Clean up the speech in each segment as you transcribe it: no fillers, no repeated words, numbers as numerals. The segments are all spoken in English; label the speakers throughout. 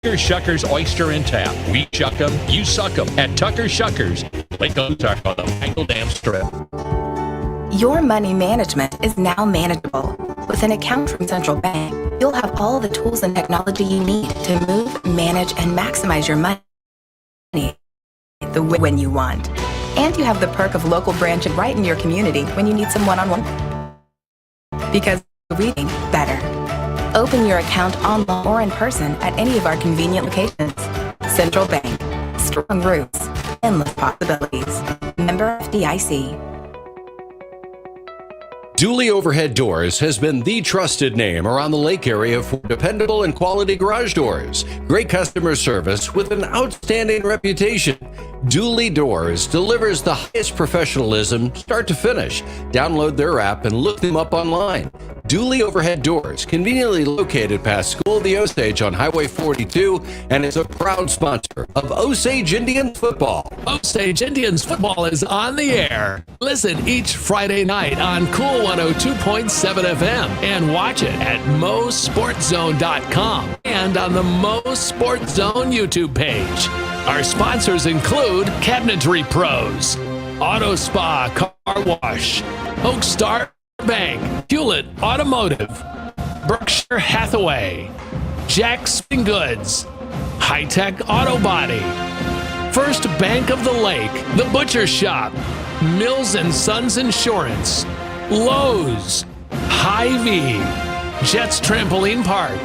Speaker 1: Tucker Shuckers Oyster and Tap. We shuck them, you suck them at Tucker Shuckers. Lake Ozark on the Michael Dam Strip.
Speaker 2: Your money management is now manageable. With an account from Central Bank, you'll have all the tools and technology you need to move, manage, and maximize your money the way when you want. And you have the perk of local branching right in your community when you need some one-on-one. Because we think better. Open your account online or in person at any of our convenient locations. Central Bank. Strong roots. Endless possibilities. Member FDIC.
Speaker 3: Dooley Overhead Doors has been the trusted name around the lake area for dependable and quality garage doors. Great customer service with an outstanding reputation. Dooley Doors delivers the highest professionalism start to finish. Download their app and look them up online. Dooley Overhead Doors, conveniently located past School of the Osage on Highway 42, and is a proud sponsor of Osage Indians football.
Speaker 4: Osage Indians football is on the air. Listen each Friday night on Cool 102.7 FM and watch it at MoSportsZone.com and on the MoSportsZone YouTube page. Our sponsors include Cabinetry Pros, Auto Spa Car Wash, Oak Star Bank, Hewlett Automotive, Berkshire Hathaway, Jack's Spin Goods, High Tech Auto Body, First Bank of the Lake, The Butcher Shop, Mills and Sons Insurance, Lowe's, Hy-Vee, Jets Trampoline Park,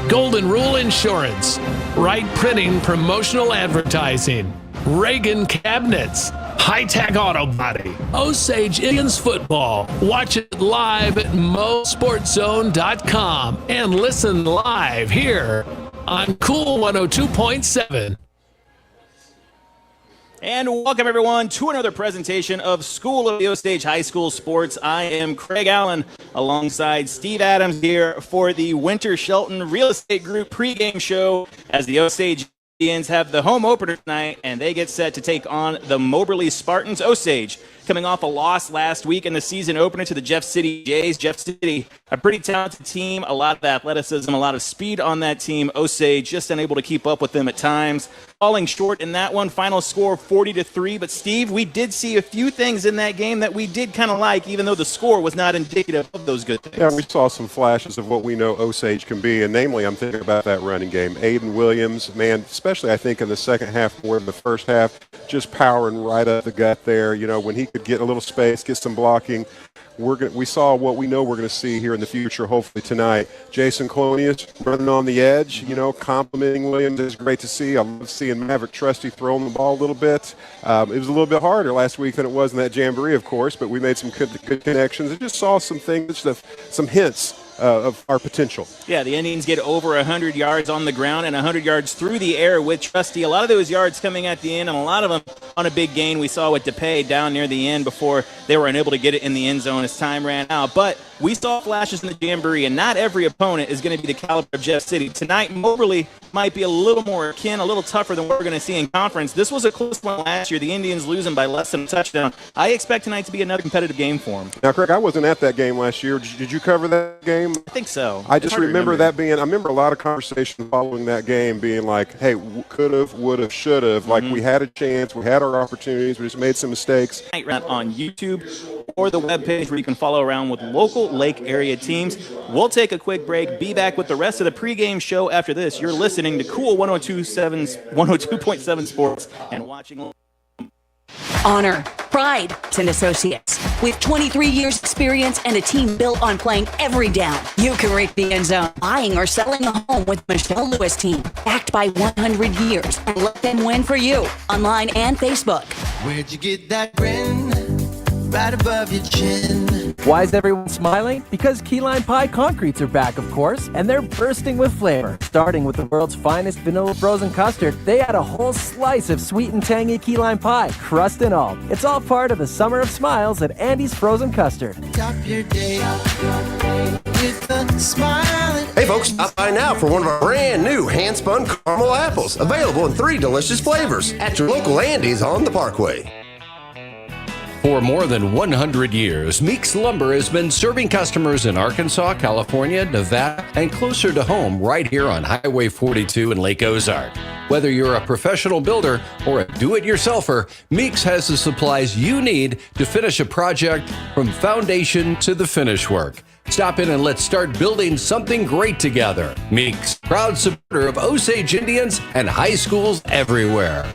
Speaker 4: Golden Rule Insurance, Wright Printing Promotional Advertising, Reagan Cabinets, High Tech Auto Body, Osage Indians Football. Watch it live at MoSportsZone.com and listen live here on Cool 102.7.
Speaker 5: And welcome, everyone, to another presentation of School of the Osage High School Sports. I am Craig Allen alongside Steve Adams here for the Winter Shelton Real Estate Group pregame show as the Osage Indians have the home opener tonight, and they get set to take on the Moberly Spartans. Osage coming off a loss last week in the season opener to the Jeff City Jays. Jeff City, a pretty talented team, a lot of athleticism, a lot of speed on that team. Osage just unable to keep up with them at times, falling short in that one. Final score 40-3. But Steve, we did see a few things in that game that we did kind of like, even though the score was not indicative of those good things.
Speaker 6: Yeah, we saw some flashes of what we know Osage can be, and namely, I'm thinking about that running game. Aiden Williams, man, especially I think in the second half more than the first half, just powering right up the gut there. You know, when he could get a little space, get some blocking. We saw what we know we're going to see here in the future, hopefully tonight. Jason Colonius running on the edge, you know, complimenting Williams is great to see. I love seeing Maverick Trusty throwing the ball a little bit. It was a little bit harder last week than it was in that jamboree, of course, but we made some good connections. I just saw some things, some hints of our potential.
Speaker 5: Yeah, the Indians get over 100 yards on the ground and 100 yards through the air with Trusty. A lot of those yards coming at the end, and a lot of them on a big gain. We saw with DePay down near the end before they were unable to get it in the end zone as time ran out. But we saw flashes in the jamboree, and not every opponent is going to be the caliber of Jeff City. Tonight, Moberly might be a little more akin, a little tougher than what we're going to see in conference. This was a close one last year. The Indians losing by less than a touchdown. I expect tonight to be another competitive game for them.
Speaker 6: Now, Craig, I wasn't at that game last year. Did you cover that game?
Speaker 5: I think so.
Speaker 6: I just remember that being – I remember a lot of conversation following that game being like, hey, could have, would have, should have. Like, we had a chance. We had our opportunities. We just made some mistakes.
Speaker 5: On YouTube or the webpage where you can follow around with local lake area teams. We'll take a quick break. Be back with the rest of the pregame show after this. You're listening to Cool 102.7 Sports and watching.
Speaker 7: Honor, pride, and associates. With 23 years experience and a team built on playing every down, you can reach the end zone. Buying or selling a home with Michelle Lewis team. Backed by 100 years. And let them win for you. Online and Facebook.
Speaker 8: Where'd you get that grin? Right above your chin.
Speaker 9: Why is everyone smiling? Because Key Lime Pie Concretes are back, of course, and they're bursting with flavor. Starting with the world's finest vanilla frozen custard, they add a whole slice of sweet and tangy key lime pie, crust and all. It's all part of the summer of smiles at Andy's Frozen Custard.
Speaker 8: Top your day with a smile.
Speaker 10: Hey folks, stop by now for one of our brand new hand-spun caramel apples, available in 3 delicious flavors at your local Andy's on the Parkway.
Speaker 3: For more than 100 years, Meeks Lumber has been serving customers in Arkansas, California, Nevada, and closer to home right here on Highway 42 in Lake Ozark. Whether you're a professional builder or a do-it-yourselfer, Meeks has the supplies you need to finish a project from foundation to the finish work. Stop in and let's start building something great together. Meeks, proud supporter of Osage Indians and high schools everywhere.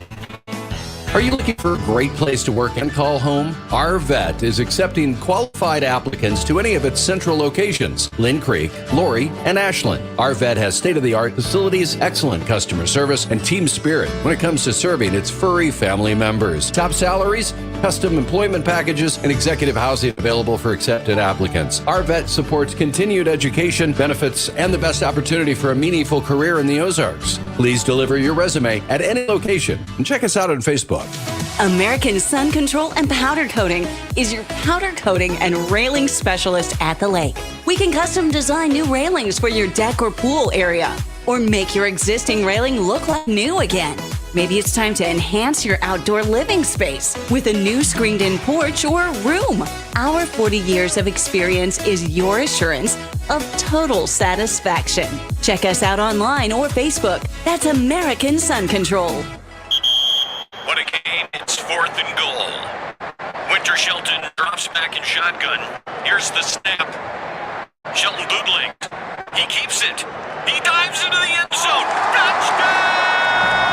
Speaker 3: Are you looking for a great place to work and call home? Our Vet is accepting qualified applicants to any of its central locations, Lynn Creek, Lori, and Ashland. Our Vet has state-of-the-art facilities, excellent customer service, and team spirit when it comes to serving its furry family members. Top salaries, custom employment packages, and executive housing available for accepted applicants. Our Vet supports continued education, benefits, and the best opportunity for a meaningful career in the Ozarks. Please deliver your resume at any location and check us out on Facebook.
Speaker 7: American Sun Control and Powder Coating is your powder coating and railing specialist at the lake. We can custom design new railings for your deck or pool area, or make your existing railing look like new again. Maybe it's time to enhance your outdoor living space with a new screened-in porch or room. Our 40 years of experience is your assurance of total satisfaction. Check us out online or Facebook. That's American Sun Control.
Speaker 1: What a game. It's 4th and goal. Winter Shelton drops back in shotgun. Here's the snap. Shelton bootlegs. He keeps it. He dives into the end zone. Touchdown!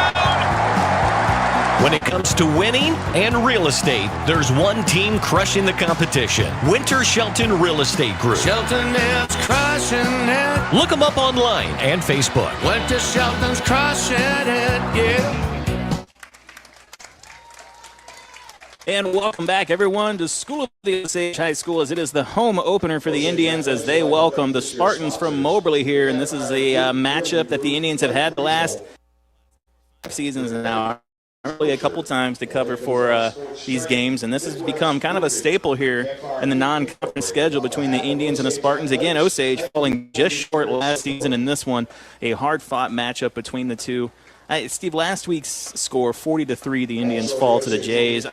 Speaker 1: When it comes to winning and real estate, there's one team crushing the competition. Winter Shelton Real Estate Group.
Speaker 8: Shelton is crushing it.
Speaker 1: Look them up online and Facebook.
Speaker 8: Winter Shelton's crushing it, yeah.
Speaker 5: And welcome back, everyone, to School of the Osage High School, as it is the home opener for the Indians as they welcome the Spartans from Moberly here. And this is a matchup that the Indians have had the last 5 seasons now, really a couple times to cover for these games. And this has become kind of a staple here in the non-conference schedule between the Indians and the Spartans. Again, Osage falling just short last season in this one, a hard-fought matchup between the two. Steve, last week's score, 40-3, the Indians fall to the Jays.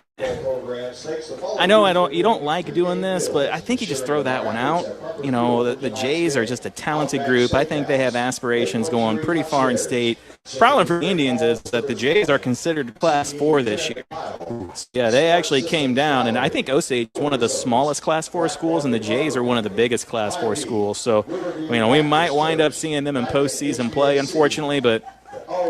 Speaker 5: I know you don't like doing this, but I think you just throw that one out. You know, the Jays are just a talented group. I think they have aspirations going pretty far in state. The problem for the Indians is that the Jays are considered Class 4 this year. Yeah, they actually came down, and I think Osage is one of the smallest Class 4 schools, and the Jays are one of the biggest Class 4 schools. So, you know, we might wind up seeing them in postseason play, unfortunately, but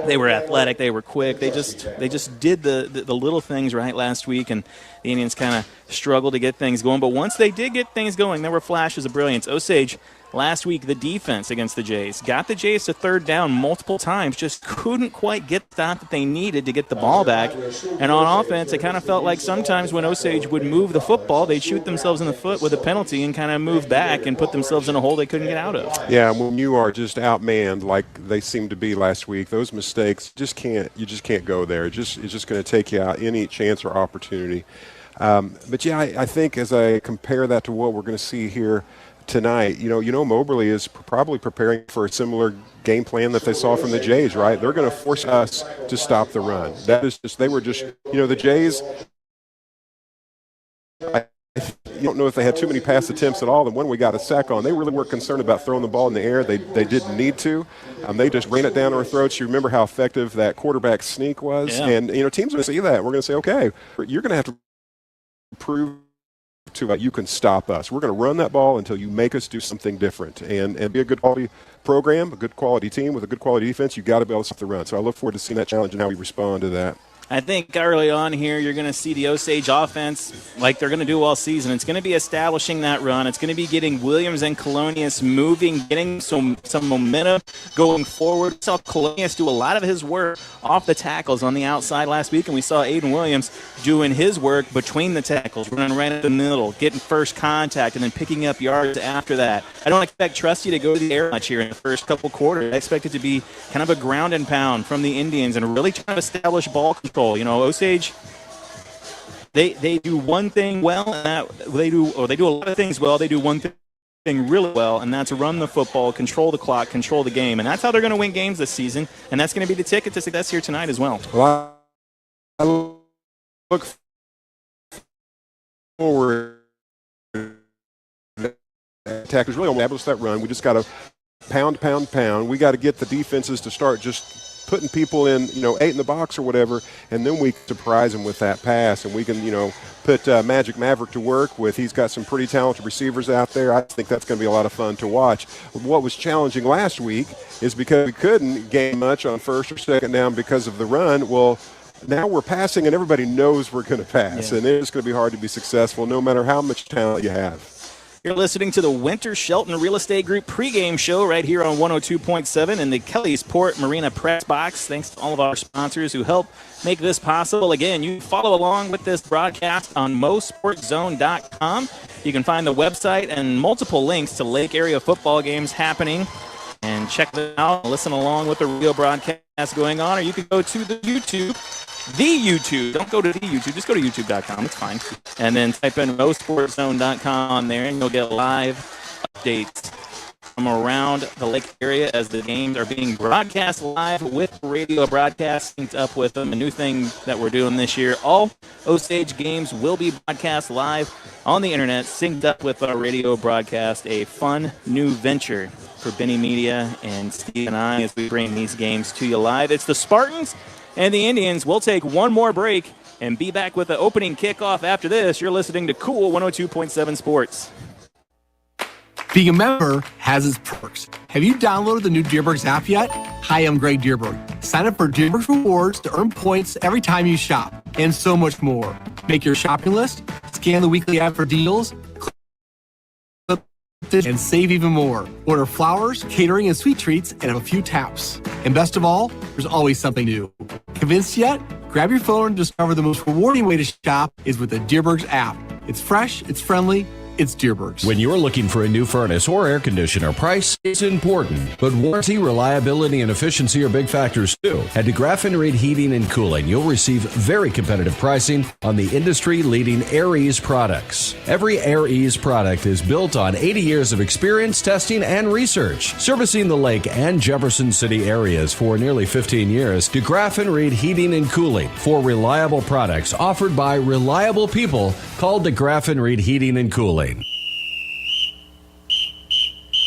Speaker 5: they were athletic, they were quick, they just did the little things right last week, and the Indians kind of struggled to get things going. But once they did get things going, there were flashes of brilliance. Osage, last week, the defense against the Jays, got the Jays to third down multiple times, just couldn't quite get the stop that they needed to get the ball back. And on offense, it kind of felt like sometimes when Osage would move the football, they'd shoot themselves in the foot with a penalty and kind of move back and put themselves in a hole they couldn't get out of.
Speaker 6: Yeah, when you are just outmanned like they seemed to be last week, those mistakes you just can't go there. It's just going to take you out any chance or opportunity. But yeah, I think as I compare that to what we're going to see here tonight, you know, Moberly is probably preparing for a similar game plan that they saw from the Jays, right? They're going to force us to stop the run. That is just, they were just, you know, the Jays, you don't know if they had too many pass attempts at all. And when we got a sack on, they really weren't concerned about throwing the ball in the air. They didn't need to. They just ran it down our throats. You remember how effective that quarterback sneak was? Yeah. And, you know, teams are going to see that. We're going to say, okay, you're going to have to prove to you can stop us. We're going to run that ball until you make us do something different. And be a good quality program, a good quality team with a good quality defense. You've got to be able to stop the run. So I look forward to seeing that challenge and how we respond to that.
Speaker 5: I think early on here you're going to see the Osage offense like they're going to do all season. It's going to be establishing that run. It's going to be getting Williams and Colonius moving, getting some momentum going forward. We saw Colonius do a lot of his work off the tackles on the outside last week, and we saw Aiden Williams doing his work between the tackles, running right in the middle, getting first contact, and then picking up yards after that. I don't expect Trusty to go to the air much here in the first couple quarters. I expect it to be kind of a ground and pound from the Indians and really trying to establish ball control. You know, Osage, they do one thing well, and that they do a lot of things well. They do one thing really well, and that's run the football, control the clock, control the game, and that's how they're going to win games this season. And that's going to be the ticket to success here tonight as well.
Speaker 6: Well, I look forward attackers really only establish that run. We just got to pound. We got to get the defenses to start just putting people in, 8 in the box or whatever, and then we can surprise them with that pass, and we can, put Magic Maverick to work with. He's got some pretty talented receivers out there. I think that's going to be a lot of fun to watch. What was challenging last week is because we couldn't gain much on first or second down because of the run. Well, now we're passing, and everybody knows we're going to pass, and it's going to be hard to be successful no matter how much talent you have.
Speaker 5: You're listening to the Winter Shelton Real Estate Group pregame show right here on 102.7 in the Kellysport Marina Press Box. Thanks to all of our sponsors who help make this possible. Again, you can follow along with this broadcast on MoSportsZone.com. You can find the website and multiple links to Lake area football games happening. And check them out and listen along with the radio broadcast going on. Or you can go to the YouTube. Don't go to the YouTube. Just go to YouTube.com. It's fine. And then type in MoSportsZone.com on there, and you'll get live updates from around the lake area as the games are being broadcast live with radio broadcast synced up with them. A new thing that we're doing this year. All Osage games will be broadcast live on the internet, synced up with our radio broadcast. A fun new venture for Benny Media and Steve and I as we bring these games to you live. It's the Spartans and the Indians. We'll take one more break and be back with the opening kickoff after this. You're listening to Cool 102.7 Sports.
Speaker 11: Being a member has its perks. Have you downloaded the new Dearborg's app yet? Hi, I'm Greg Dearborg. Sign up for Dearborg's Rewards to earn points every time you shop, and so much more. Make your shopping list, scan the weekly ad for deals, and save even more. Order flowers, catering, and sweet treats in a few taps. And best of all, there's always something new. Convinced yet? Grab your phone and discover the most rewarding way to shop is with the Dearborg's app. It's fresh, it's friendly, it's Dearborg's.
Speaker 3: When you're looking for a new furnace or air conditioner, price is important, but warranty, reliability, and efficiency are big factors too. At DeGraff and Reed Heating and Cooling, you'll receive very competitive pricing on the industry-leading AirEase products. Every AirEase product is built on 80 years of experience, testing, and research. Servicing the Lake and Jefferson City areas for nearly 15 years, DeGraff and Reed Heating and Cooling for reliable products offered by reliable people called DeGraff and Reed Heating and Cooling.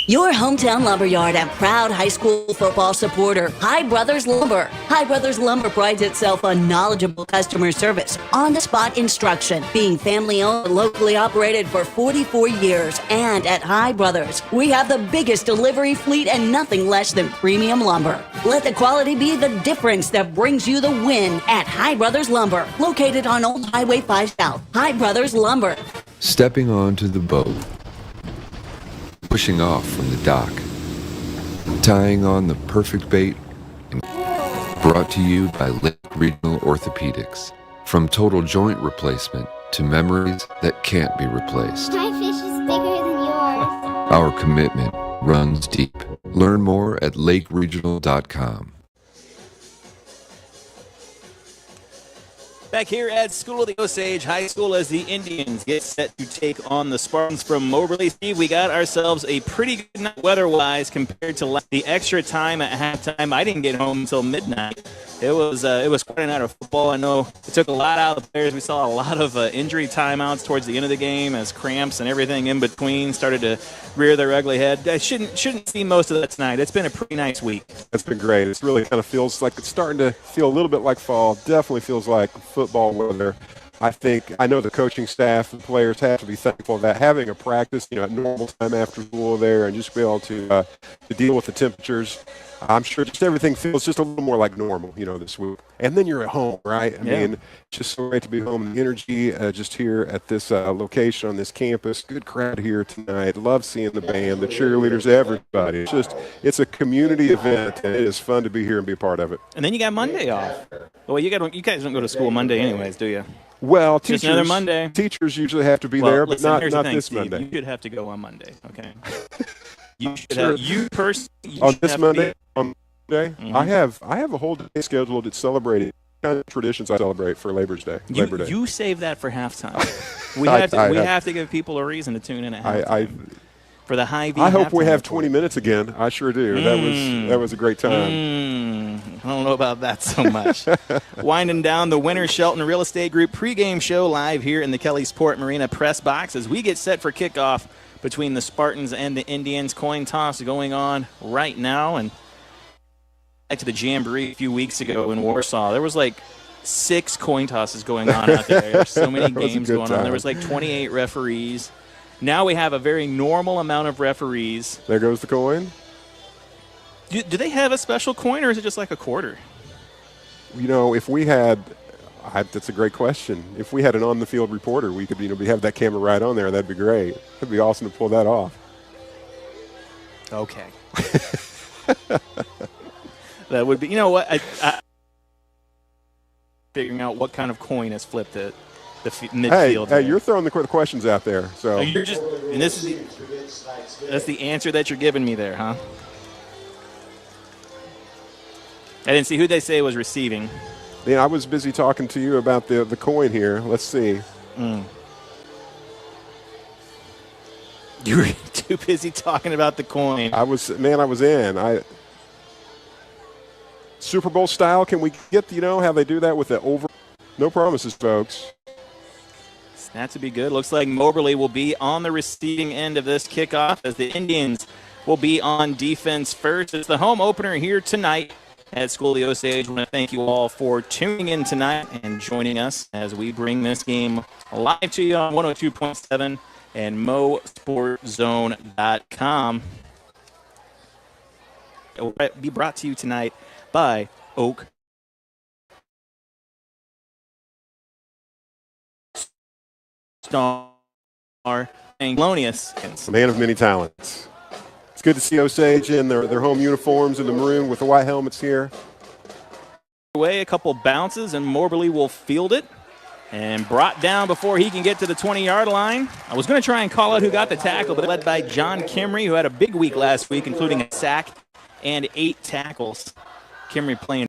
Speaker 7: Your hometown lumberyard and proud high school football supporter, High Brothers Lumber. High Brothers Lumber prides itself on knowledgeable customer service, on-the-spot instruction, being family-owned and locally operated for 44 years. And at High Brothers, we have the biggest delivery fleet and nothing less than premium lumber. Let the quality be the difference that brings you the win at High Brothers Lumber, located on Old Highway 5 South. High Brothers Lumber.
Speaker 12: Stepping onto the boat. Pushing off from the dock, tying on the perfect bait, and brought to you by Lake Regional Orthopedics. From total joint replacement to memories that can't be replaced.
Speaker 13: My fish is bigger than yours.
Speaker 12: Our commitment runs deep. Learn more at lakeregional.com.
Speaker 5: Back here at School of the Osage High School as the Indians get set to take on the Spartans from Moberly. Steve, we got ourselves a pretty good night weather-wise compared to the extra time at halftime. I didn't get home until midnight. It was quite a night of football. I know it took a lot out of the players. We saw a lot of injury timeouts towards the end of the game as cramps and everything in between started to rear their ugly head. I shouldn't see most of that tonight. It's been a pretty nice week.
Speaker 6: It's been great. It really kind of feels like it's starting to feel a little bit like fall. Definitely feels like football weather. I know the coaching staff and players have to be thankful that having a practice, at normal time after school there and just be able to deal with the temperatures. I'm sure just everything feels just a little more like normal, this week. And then you're at home, right? I mean, it's just so great to be home. The energy just here at this location on this campus. Good crowd here tonight. Love seeing the band, the cheerleaders, everybody. It's a community event, and it is fun to be here and be a part of it.
Speaker 5: And then you got Monday off. Well, you guys don't go to school Monday anyways, do you?
Speaker 6: Well,
Speaker 5: just another Monday.
Speaker 6: Teachers usually have to be there, but
Speaker 5: listen,
Speaker 6: not
Speaker 5: thing,
Speaker 6: this
Speaker 5: Steve,
Speaker 6: Monday.
Speaker 5: You should have to go on Monday, okay? You should
Speaker 6: Sure. On this Monday? On Monday?
Speaker 5: Mm-hmm.
Speaker 6: I have a whole day scheduled to celebrate kind of traditions I celebrate for Labor Day.
Speaker 5: You save that for halftime. We have to give people a reason to tune in at halftime. for the Hy-Vee.
Speaker 6: I hope we have
Speaker 5: halftime
Speaker 6: 20
Speaker 5: report.
Speaker 6: minutes again. I sure do. That was a great time.
Speaker 5: I don't know about that so much. Winding down the Winter Shelton Real Estate Group pregame show live here in the Kelly Sport Marina press box as we get set for kickoff between the Spartans and the Indians. Coin toss going on right now. And back to the Jamboree a few weeks ago in Warsaw, there was like 6 coin tosses going on out there. There's so many games going on. There was like 28 referees. Now we have a very normal amount of referees.
Speaker 6: There goes the coin.
Speaker 5: Do they have a special coin, or is it just like a quarter?
Speaker 6: You know, if we had, that's a great question. If we had an on-the-field reporter, we could, we have that camera right on there. That'd be great. It'd be awesome to pull that off.
Speaker 5: Okay. That would be, you know what? I figuring out what kind of coin has flipped at the midfield.
Speaker 6: Hey, you're throwing the questions out there. So
Speaker 5: you're just, and that's the answer that you're giving me there, huh? I didn't see who they say was receiving.
Speaker 6: Yeah, I was busy talking to you about the coin here. Let's see.
Speaker 5: You were too busy talking about the coin.
Speaker 6: I was in. Super Bowl style, can we get, how they do that with the over? No promises, folks.
Speaker 5: That would be good. Looks like Moberly will be on the receiving end of this kickoff as the Indians will be on defense first. It's the home opener here tonight at School of the Osage. I want to thank you all for tuning in tonight and joining us as we bring this game live to you on 102.7 and MoSportsZone.com. It will be brought to you tonight by Oak Star and Glonius.
Speaker 6: Man of many talents. It's good to see Osage in their home uniforms in the maroon with the white helmets here.
Speaker 5: Away a couple bounces, and Moberly will field it. And brought down before he can get to the 20-yard line. I was going to try and call out who got the tackle, but led by John Kimry, who had a big week last week, including a sack and 8 tackles. Kimry playing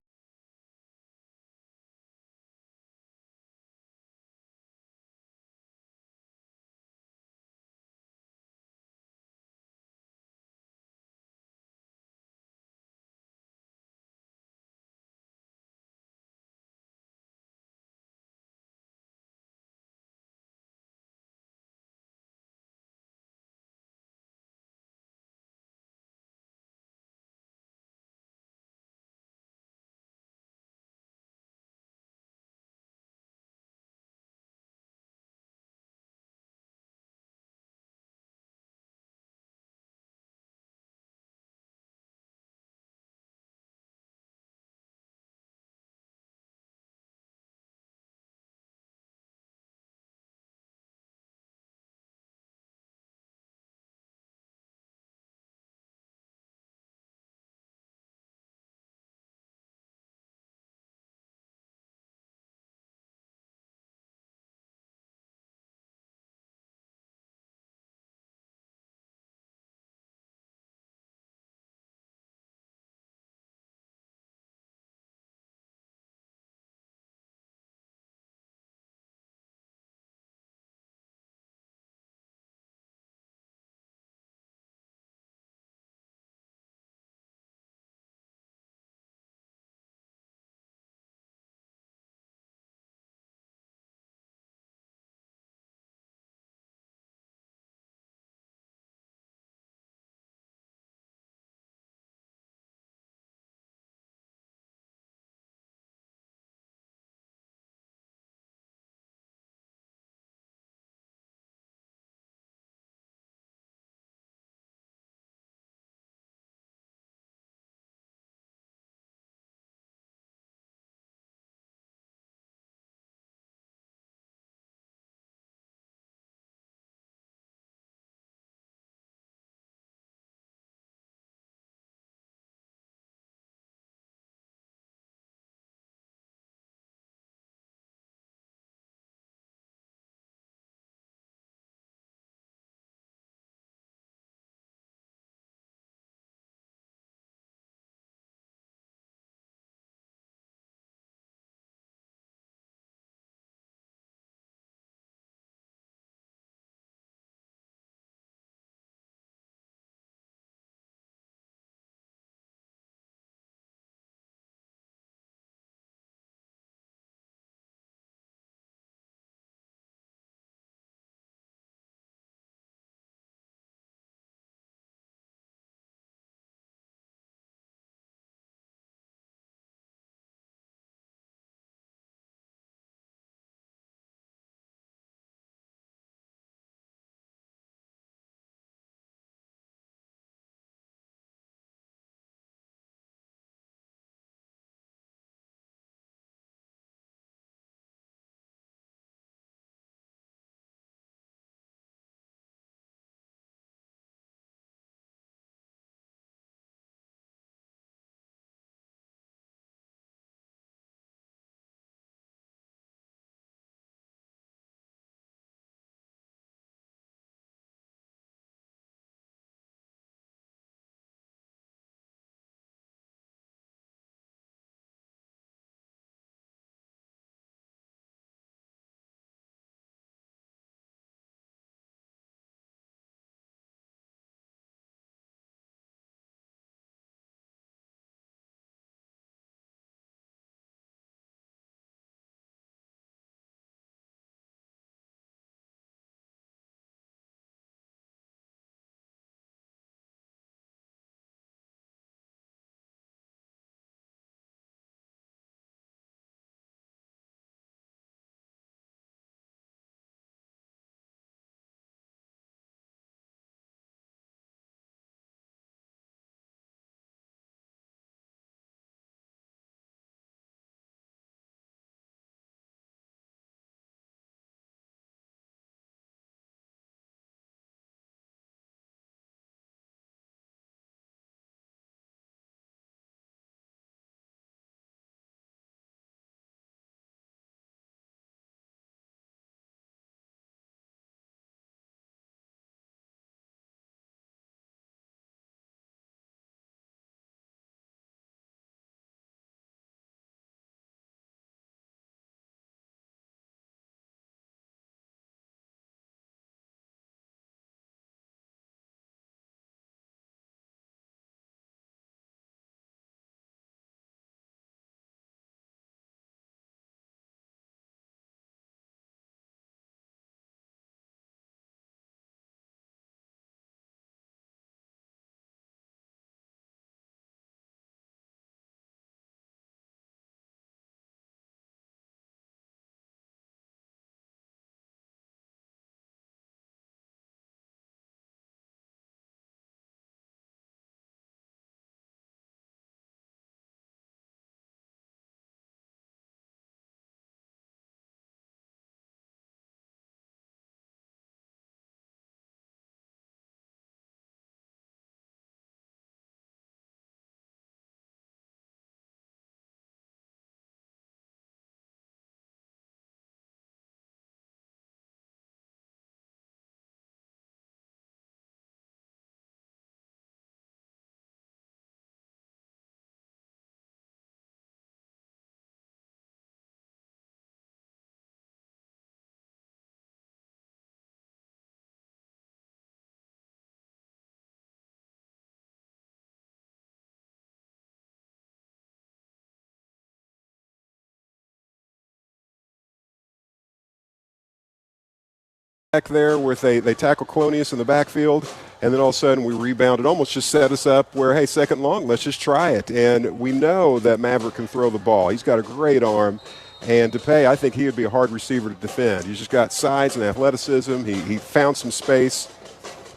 Speaker 6: back there where they tackle Colonius in the backfield, and then all of a sudden we rebounded, almost just set us up where, hey, second long, let's just try it. And we know that Maverick can throw the ball. He's got a great arm. And DePay, I think he would be a hard receiver to defend. He's just got size and athleticism. He found some space,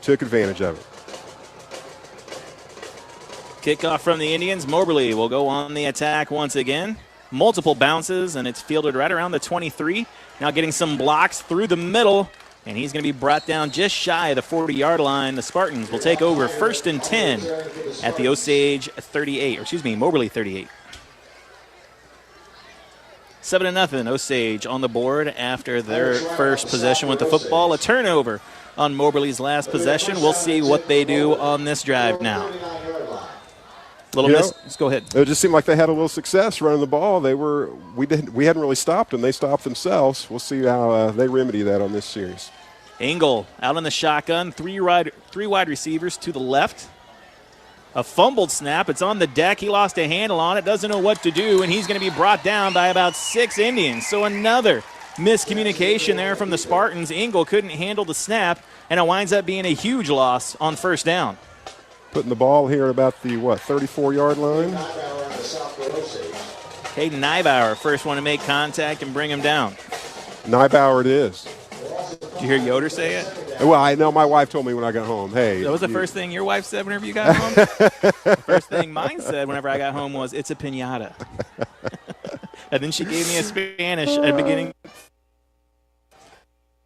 Speaker 6: took advantage of it.
Speaker 5: Kickoff from the Indians. Moberly will go on the attack once again. Multiple bounces, and it's fielded right around the 23. Now getting some blocks through the middle, and he's going to be brought down just shy of the 40-yard line. The Spartans will take over 1st and 10 at the Osage 38, or excuse me, Moberly 38. 7-0, Osage on the board after their first possession with the football. A turnover on Moberly's last possession. We'll see what they do on this drive now. Let's go ahead.
Speaker 6: It just seemed like they had a little success running the ball. We hadn't really stopped them. They stopped themselves. We'll see how they remedy that on this series.
Speaker 5: Engel out in the shotgun, three wide receivers to the left. A fumbled snap. It's on the deck. He lost a handle on it, doesn't know what to do, and he's going to be brought down by about 6 Indians. So another miscommunication there from the Spartans. Engel couldn't handle the snap, and it winds up being a huge loss on first down.
Speaker 6: Putting the ball here at about the, 34-yard line.
Speaker 5: Caden Nybauer, first one to make contact and bring him down.
Speaker 6: Nybauer it is.
Speaker 5: Did you hear Yoder say it?
Speaker 6: Well, I know my wife told me when I got home, hey.
Speaker 5: That was the first thing your wife said whenever you got home? The first thing mine said whenever I got home was, it's a piñata. And then she gave me a Spanish at the beginning.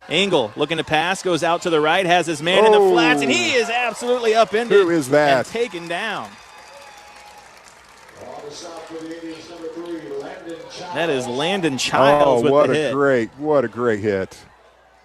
Speaker 5: Engel looking to pass, goes out to the right, has his man in the flats, and he is absolutely upended.
Speaker 6: Who is that?
Speaker 5: And taken down. That is Landon Childs with the hit.
Speaker 6: What a great hit.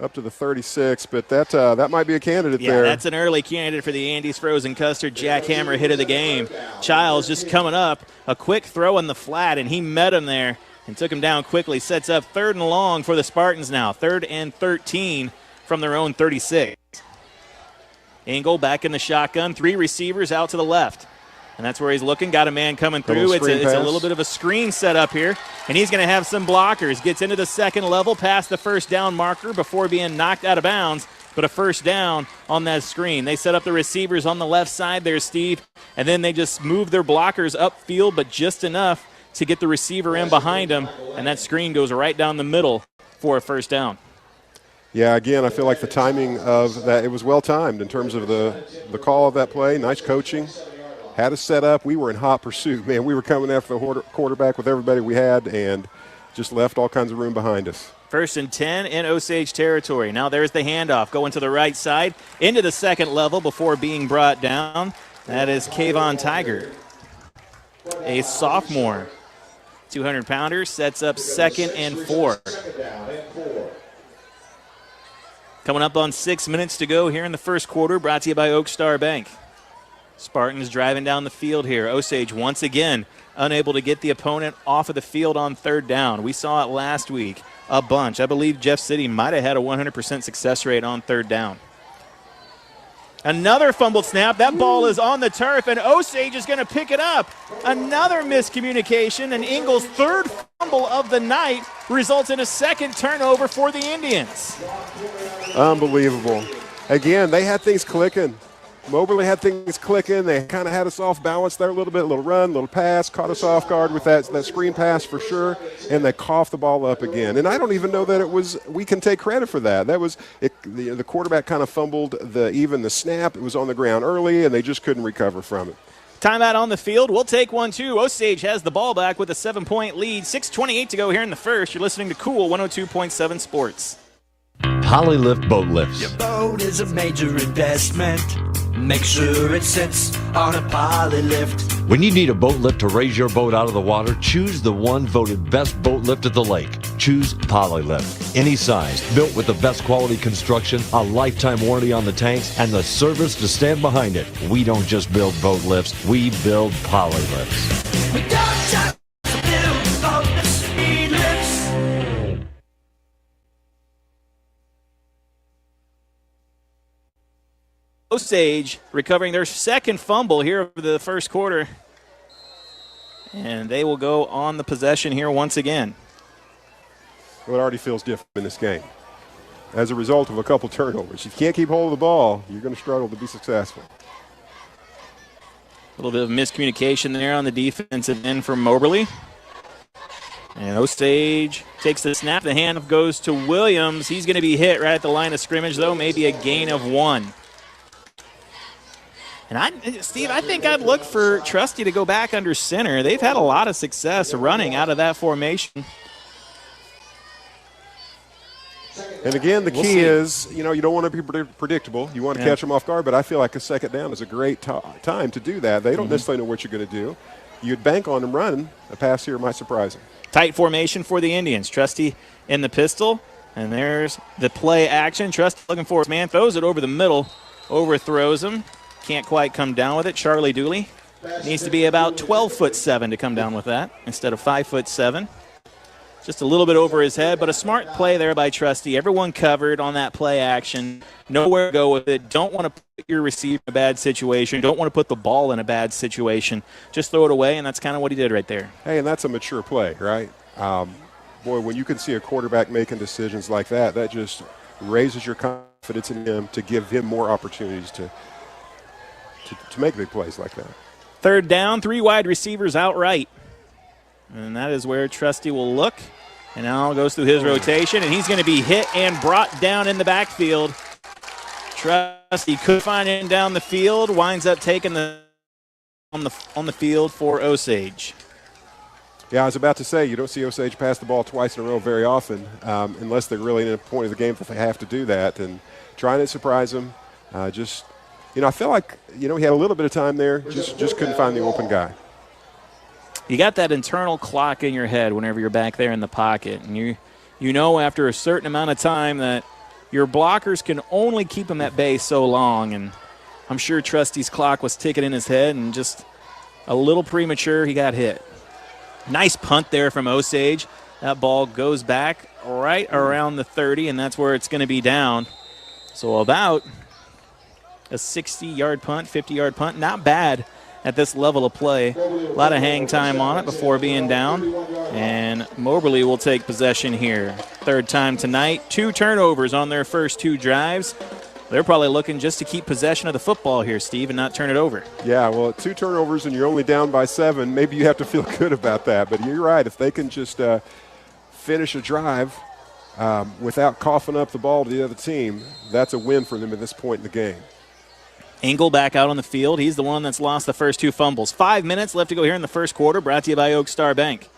Speaker 6: Up to the 36, but that might be a candidate there.
Speaker 5: Yeah, that's an early candidate for the Andes Frozen Custard jackhammer hit of the game. Childs just coming up, a quick throw in the flat, and he met him there and took him down quickly. Sets up 3rd and long for the Spartans now. 3rd and 13 from their own 36. Engel back in the shotgun. 3 receivers out to the left. And that's where he's looking. Got a man coming through. It's a little bit of a screen set up here. And he's going to have some blockers. Gets into the second level, past the first down marker before being knocked out of bounds. But a first down on that screen. They set up the receivers on the left side there, Steve. And then they just move their blockers upfield, but just enough to get the receiver in behind him. And that screen goes right down the middle for a first down.
Speaker 6: Yeah, again, I feel like the timing of that, it was well timed in terms of the call of that play. Nice coaching. Had us set up. We were in hot pursuit, man. We were coming after the quarterback with everybody we had and just left all kinds of room behind us.
Speaker 5: 1st and 10 in Osage territory. Now there's the handoff going to the right side into the second level before being brought down. That is Kayvon Tiger, a sophomore. 200-pounder sets up 2nd and 4. Coming up on 6 minutes to go here in the first quarter, brought to you by Oak Star Bank. Spartans driving down the field here. Osage once again unable to get the opponent off of the field on 3rd down. We saw it last week a bunch. I believe Jeff City might have had a 100% success rate on 3rd down. Another fumbled snap. That ball is on the turf, and Osage is going to pick it up. Another miscommunication, and Engel's 3rd fumble of the night results in a 2nd turnover for the Indians.
Speaker 6: Unbelievable. Again, they had things clicking. Moberly had things clicking. They kind of had us off balance there a little bit, a little run, a little pass, caught us off guard with that screen pass for sure, and they coughed the ball up again. And I don't even know that we can take credit for that. That was the quarterback kind of fumbled even the snap. It was on the ground early, and they just couldn't recover from it.
Speaker 5: Timeout on the field. We'll take one, too. Osage has the ball back with a 7-point lead. 6:28 to go here in the first. You're listening to Cool 102.7 Sports.
Speaker 14: Polylift boat lifts.
Speaker 8: Your boat is a major investment. Make sure it sits on a Polylift.
Speaker 14: When you need a boat lift to raise your boat out of the water, choose the one voted best boat lift at the lake. Choose Polylift. Any size, built with the best quality construction, a lifetime warranty on the tanks, and the service to stand behind it. We don't just build boat lifts, we build Polylifts.
Speaker 8: We don't just build boat lifts, we lifts.
Speaker 5: Osage recovering their 2nd fumble here over the first quarter. And they will go on the possession here once again.
Speaker 6: Well, it already feels different in this game. as a result of a couple turnovers. If you can't keep hold of the ball, you're going to struggle to be successful.
Speaker 5: A little bit of miscommunication there on the defensive end from Moberly. And Osage takes the snap. The handoff goes to Williams. He's going to be hit right at the line of scrimmage, though, maybe a gain of 1. And Steve, I think I'd look for Trusty to go back under center. They've had a lot of success running out of that formation.
Speaker 6: And again, the key is, you don't want to be predictable. You want to catch them off guard, but I feel like a second down is a great time to do that. They don't necessarily know what you're going to do. You'd bank on them running. A pass here might surprise them.
Speaker 5: Tight formation for the Indians. Trusty in the pistol, and there's the play action. Trusty looking for his man, throws it over the middle, overthrows him. Can't quite come down with it. Charlie Dooley needs to be about 12'7" to come down with that instead of 5'7". Just a little bit over his head, but a smart play there by Trusty. Everyone covered on that play action. Nowhere to go with it. Don't want to put your receiver in a bad situation. Don't want to put the ball in a bad situation. Just throw it away, and that's kind of what he did right there.
Speaker 6: Hey, and that's a mature play, right? Boy, when you can see a quarterback making decisions like that, that just raises your confidence in him to give him more opportunities to make big plays like that.
Speaker 5: Third down, 3 wide receivers outright. And that is where Trusty will look. And now goes through his rotation, and he's going to be hit and brought down in the backfield. Trusty could find him down the field, winds up taking on the field for Osage.
Speaker 6: Yeah, I was about to say, you don't see Osage pass the ball twice in a row very often, unless they're really in a point of the game that they have to do that. And trying to surprise them, I feel like, he had a little bit of time there, just couldn't find the open guy.
Speaker 5: You got that internal clock in your head whenever you're back there in the pocket. And you know after a certain amount of time that your blockers can only keep them at bay so long. And I'm sure Trusty's clock was ticking in his head, and just a little premature, he got hit. Nice punt there from Osage. That ball goes back right around the 30, and that's where it's going to be down. So about a 60-yard punt, 50-yard punt. Not bad at this level of play. A lot of hang time on it before being down. And Moberly will take possession here. Third time tonight. 2 turnovers on their first 2 drives. They're probably looking just to keep possession of the football here, Steve, and not turn it over.
Speaker 6: Yeah, well, 2 turnovers and you're only down by 7. Maybe you have to feel good about that. But you're right. If they can just finish a drive without coughing up the ball to the other team, that's a win for them at this point in the game.
Speaker 5: Engel back out on the field. He's the one that's lost the first 2 fumbles. 5 minutes left to go here in the first quarter, brought to you by Oak Star Bank.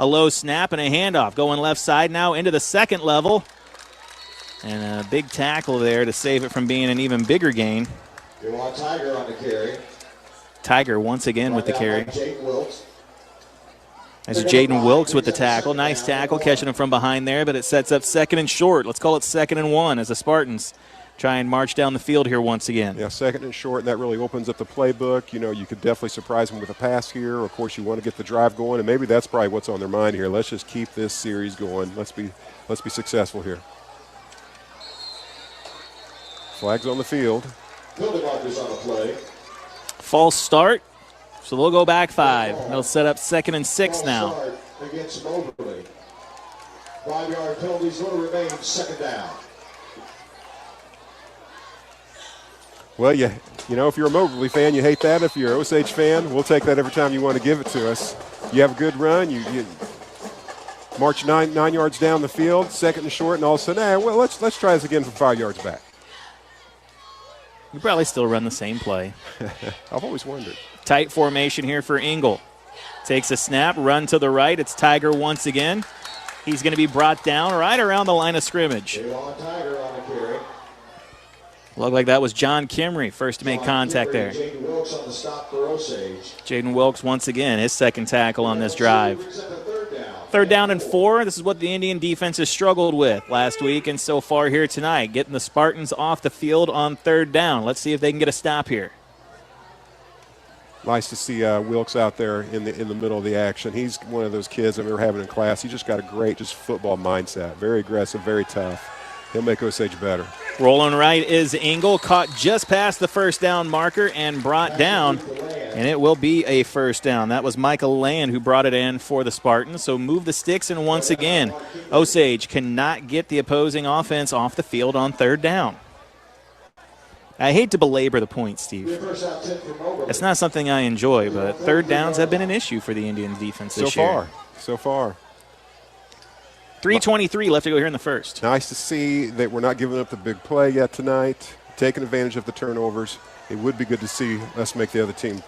Speaker 5: A low snap and a handoff going left side now into the second level. And a big tackle there to save it from being an even bigger gain.
Speaker 15: You want Tiger on the carry.
Speaker 5: Tiger once again with the carry. As Jaden Wilkes with the tackle. Nice tackle, catching him from behind there, but it sets up 2nd and short. Let's call it 2nd and 1 as the Spartans try and march down the field here once again.
Speaker 6: Yeah, 2nd and short, and that really opens up the playbook. You could definitely surprise them with a pass here. Of course, you want to get the drive going, and maybe that's probably what's on their mind here. Let's just keep this series going. Let's be successful here. Flags on the field.
Speaker 15: Building markers on the play.
Speaker 5: False start, so they'll go back 5. They'll set up 2nd and 6 now.
Speaker 15: Against Moberly. 5-yard penalties will remain, 2nd down.
Speaker 6: Well, if you're a Moberly fan, you hate that. If you're an Osage fan, we'll take that every time you want to give it to us. You have a good run. You march 9 yards down the field, 2nd and short, and all of a sudden, let's try this again from 5 yards back.
Speaker 5: You probably still run the same play.
Speaker 6: I've always wondered.
Speaker 5: Tight formation here for Engel. Takes a snap, run to the right. It's Tiger once again. He's going to be brought down right around the line of scrimmage.
Speaker 15: Tiger on the carry.
Speaker 5: Looked like that was John Kimry, first to make contact there.
Speaker 15: Jaden Wilkes on the stop for Osage.
Speaker 5: Jaden Wilkes once again, his 2nd tackle on this drive. 3rd down and 4. This is what the Indian defense has struggled with last week and so far here tonight, getting the Spartans off the field on 3rd down. Let's see if they can get a stop here.
Speaker 6: Nice to see Wilkes out there in the middle of the action. He's one of those kids that we were having in class. He's just got a great football mindset. Very aggressive, very tough. He'll make Osage better.
Speaker 5: Rolling right is Engel, caught just past the 1st down marker and brought down And it will be a first down. That was Michael Land who brought it in for the Spartans. So move the sticks, and once again, Osage cannot get the opposing offense off the field on third down. I hate to belabor the point, Steve. It's not something I enjoy, but third downs have been an issue for the Indians defense this year.
Speaker 6: So far.
Speaker 5: 3:23 left to go here in the first.
Speaker 6: Nice to see that we're not giving up the big play yet tonight, taking advantage of the turnovers. It would be good to see us make the other team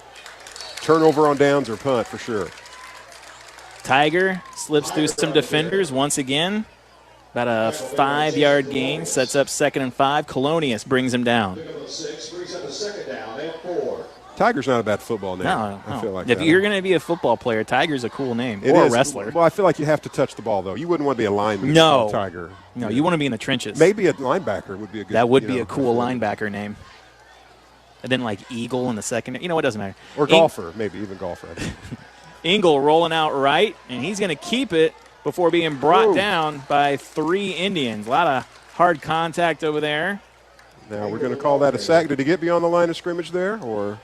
Speaker 6: turnover on downs or punt for sure.
Speaker 5: Tiger slips through some defenders once again. About a 5-yard gain, sets up 2nd and 5. Colonius brings him down.
Speaker 6: Tiger's not a bad football name.
Speaker 5: No.
Speaker 6: I feel like
Speaker 5: if
Speaker 6: that.
Speaker 5: you're going to be a football player, Tiger's a cool name.
Speaker 6: It
Speaker 5: or
Speaker 6: is.
Speaker 5: a wrestler.
Speaker 6: Well, I feel like you have to touch the ball, though. You wouldn't want to be a lineman.
Speaker 5: No.
Speaker 6: Tiger.
Speaker 5: No, you want to be in the trenches.
Speaker 6: Maybe a linebacker would be a good.
Speaker 5: That would be a cool linebacker name. And then like Eagle in the second. You know, it doesn't matter.
Speaker 6: Or golfer, maybe even golfer.
Speaker 5: Ingle rolling out right, and he's going to keep it before being brought down by 3 Indians. A lot of hard contact over there.
Speaker 6: Now we're going to call that a sack. Did he get beyond the line of scrimmage there, or?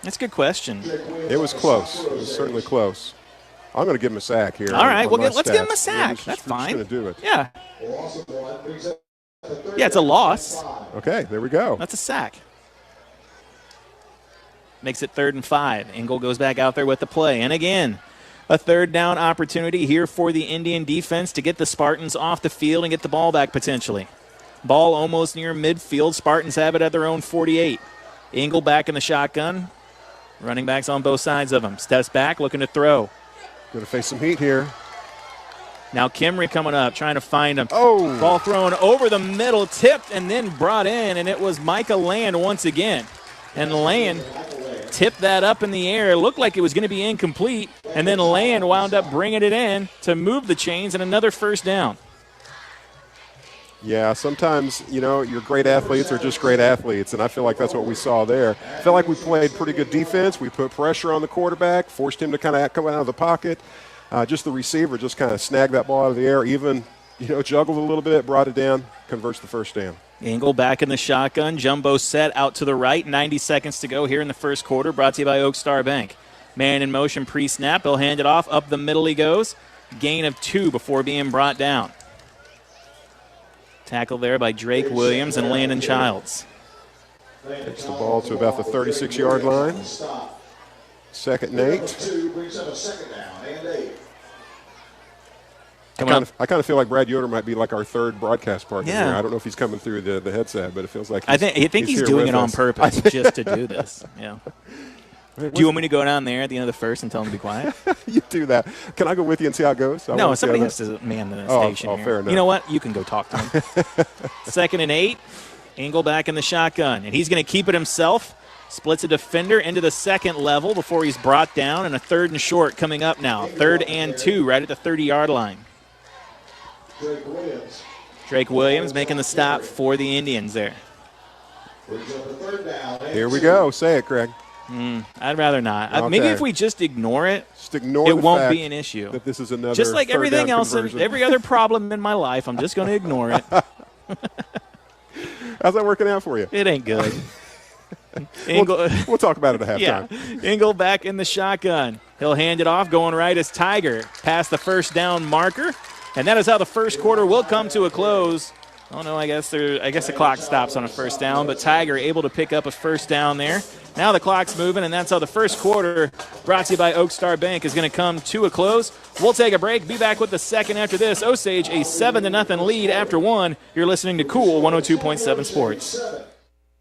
Speaker 5: That's a good question.
Speaker 6: It was close. It was certainly close. I'm going to give him a sack here.
Speaker 5: All right,
Speaker 6: let's
Speaker 5: give him a sack. That's fine.
Speaker 6: We're just going to do it.
Speaker 5: Yeah. Yeah, it's a loss.
Speaker 6: Okay, there we go.
Speaker 5: That's a sack. Makes it 3rd and 5. Ingle goes back out there with the play. And again, a third down opportunity here for the Indian defense to get the Spartans off the field and get the ball back potentially. Ball almost near midfield. Spartans have it at their own 48. Ingle back in the shotgun. Running backs on both sides of him. Steps back, looking to throw.
Speaker 6: Going to face some heat here.
Speaker 5: Now Kimry coming up, trying to find him.
Speaker 6: Oh!
Speaker 5: Ball thrown over the middle, tipped, and then brought in, and it was Micah Land once again. And Land tipped that up in the air. It looked like it was going to be incomplete, and then Land wound up bringing it in to move the chains and another first down.
Speaker 6: Yeah, sometimes, your great athletes are just great athletes, and I feel like that's what we saw there. I feel like we played pretty good defense. We put pressure on the quarterback, forced him to kind of come out of the pocket. Just the receiver just kind of snagged that ball out of the air, even, juggled a little bit, brought it down, converts the first down.
Speaker 5: Ingle back in the shotgun. Jumbo set out to the right. 90 seconds to go here in the first quarter, brought to you by Oak Star Bank. Man in motion pre-snap. He'll hand it off. Up the middle he goes. Gain of 2 before being brought down. Tackle there by Drake Williams and Landon Childs.
Speaker 6: Takes the ball to about the 36-yard line. 2nd and 8. I kind of feel like Brad Yoder might be like our third broadcast partner here. I don't know if he's coming through the headset, but it feels like
Speaker 5: I think he's doing it on purpose just to do this. Yeah. Do you want me to go down there at the end of the first and tell him to be quiet?
Speaker 6: You do that. Can I go with you and see how it goes?
Speaker 5: No, somebody has to man the station here.
Speaker 6: Fair enough.
Speaker 5: You know what? You can go talk to him. 2nd and 8. Ingle back in the shotgun. And he's going to keep it himself. Splits a defender into the second level before he's brought down. And a 3rd and short coming up now. 3rd and 2 right at the 30-yard line. Drake Williams making the stop for the Indians there.
Speaker 6: Here we go. Say it, Craig.
Speaker 5: I'd rather not.
Speaker 6: Okay.
Speaker 5: Maybe if we just ignore it, it
Speaker 6: the
Speaker 5: won't
Speaker 6: fact
Speaker 5: be an issue.
Speaker 6: That this is another
Speaker 5: just like everything
Speaker 6: down
Speaker 5: else,
Speaker 6: conversion.
Speaker 5: every other problem in my life, I'm just going to ignore it.
Speaker 6: How's that working out for you?
Speaker 5: It ain't good.
Speaker 6: We'll talk about it at halftime.
Speaker 5: Yeah. Ingle back in the shotgun. He'll hand it off. Going right is Tiger. Past the first down marker. And that is how the first quarter will come to a close. Oh, no, I guess the clock stops on a first down, but Tiger able to pick up a first down there. Now the clock's moving, and that's how the first quarter, brought to you by Oak Star Bank, is going to come to a close. We'll take a break. Be back with the second after this. Osage, a 7-0 lead after 1. You're listening to Cool 102.7 Sports.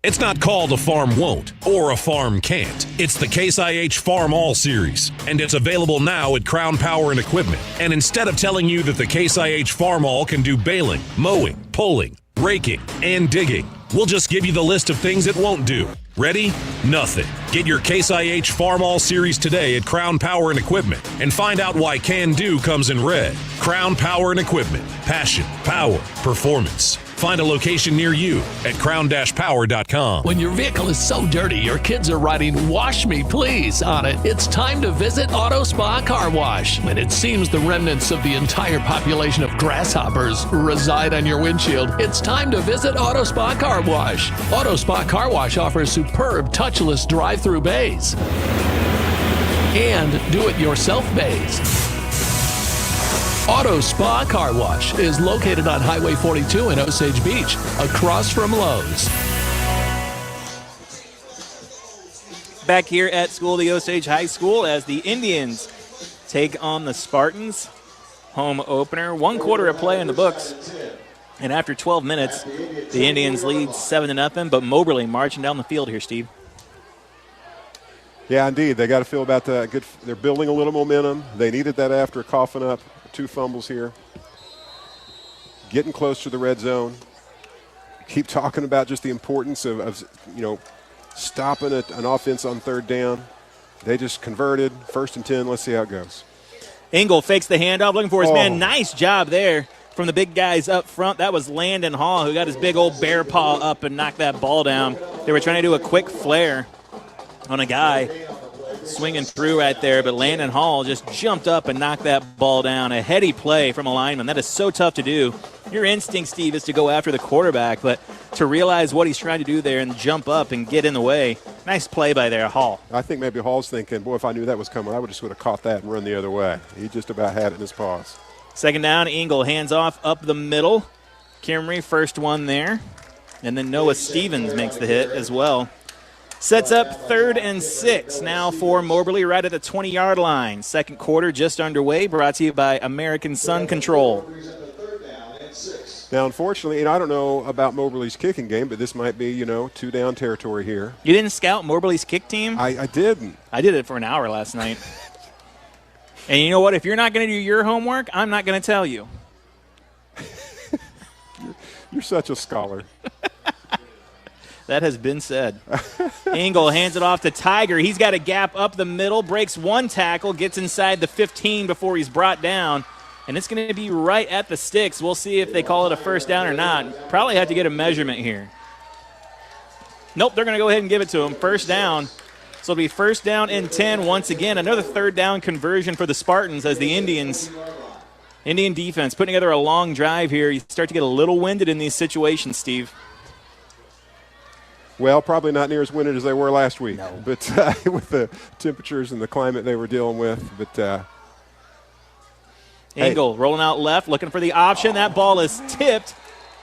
Speaker 16: It's not called a farm won't or a farm can't. It's the Case IH Farm All Series, and it's available now at Crown Power and Equipment. And instead of telling you that the Case IH Farm All can do baling, mowing, pulling, raking, and digging, we'll just give you the list of things it won't do. Ready? Nothing. Get your Case IH Farm All Series today at Crown Power and Equipment and find out why Can Do comes in red. Crown Power and Equipment. Passion, power, performance. Find a location near you at crown-power.com.
Speaker 4: When your vehicle is so dirty, your kids are writing "Wash me, please" on it. It's time to visit Auto Spa Car Wash. When it seems the remnants of the entire population of grasshoppers reside on your windshield, it's time to visit Auto Spa Car Wash. Auto Spa Car Wash offers superb touchless drive-through bays and do-it-yourself bays. Auto Spa Car Wash is located on Highway 42 in Osage Beach, across from Lowe's.
Speaker 5: Back here at School of the Osage High School as the Indians take on the Spartans. Home opener, 1 quarter of play in the books. And after 12 minutes, the Indians lead 7-0, but Moberly marching down the field here, Steve.
Speaker 6: Yeah, indeed. They got to feel about the good. They're building a little momentum. They needed that after coughing up 2 fumbles here. Getting close to the red zone. Keep talking about just the importance of stopping an offense on 3rd down. They just converted. 1st and 10. Let's see how it goes.
Speaker 5: Engel fakes the handoff, looking for his man. Nice job there from the big guys up front. That was Landon Hall, who got his big old bear paw up and knocked that ball down. They were trying to do a quick flare on a guy swinging through right there, but Landon Hall just jumped up and knocked that ball down. A heady play from a lineman. That is so tough to do. Your instinct, Steve, is to go after the quarterback, but to realize what he's trying to do there and jump up and get in the way, nice play by there, Hall.
Speaker 6: I think maybe Hall's thinking, boy, if I knew that was coming, I would have caught that and run the other way. He just about had it in his paws.
Speaker 5: 2nd down, Engel hands off up the middle. Kimry, first one there. And then Noah Stevens makes the hit as well. Sets up 3rd and 6 now for Moberly right at the 20-yard line. 2nd quarter just underway, brought to you by American Sun Control.
Speaker 6: Now, unfortunately, and I don't know about Moberly's kicking game, but this might be, 2-down territory here.
Speaker 5: You didn't scout Moberly's kick team?
Speaker 6: I didn't.
Speaker 5: I did it for an hour last night. And you know what? If you're not going to do your homework, I'm not going to tell you.
Speaker 6: You're such a scholar.
Speaker 5: That has been said. Engel hands it off to Tiger. He's got a gap up the middle, breaks 1 tackle, gets inside the 15 before he's brought down. And it's going to be right at the sticks. We'll see if they call it a 1st down or not. Probably have to get a measurement here. Nope, they're going to go ahead and give it to him. 1st down. So it'll be 1st down and 10 once again. Another 3rd down conversion for the Spartans as the Indian defense putting together a long drive here. You start to get a little winded in these situations, Steve.
Speaker 6: Well, probably not near as winded as they were last week.
Speaker 5: No.
Speaker 6: But with the temperatures and the climate they were dealing with. But
Speaker 5: Engel rolling out left, looking for the option. That ball is tipped,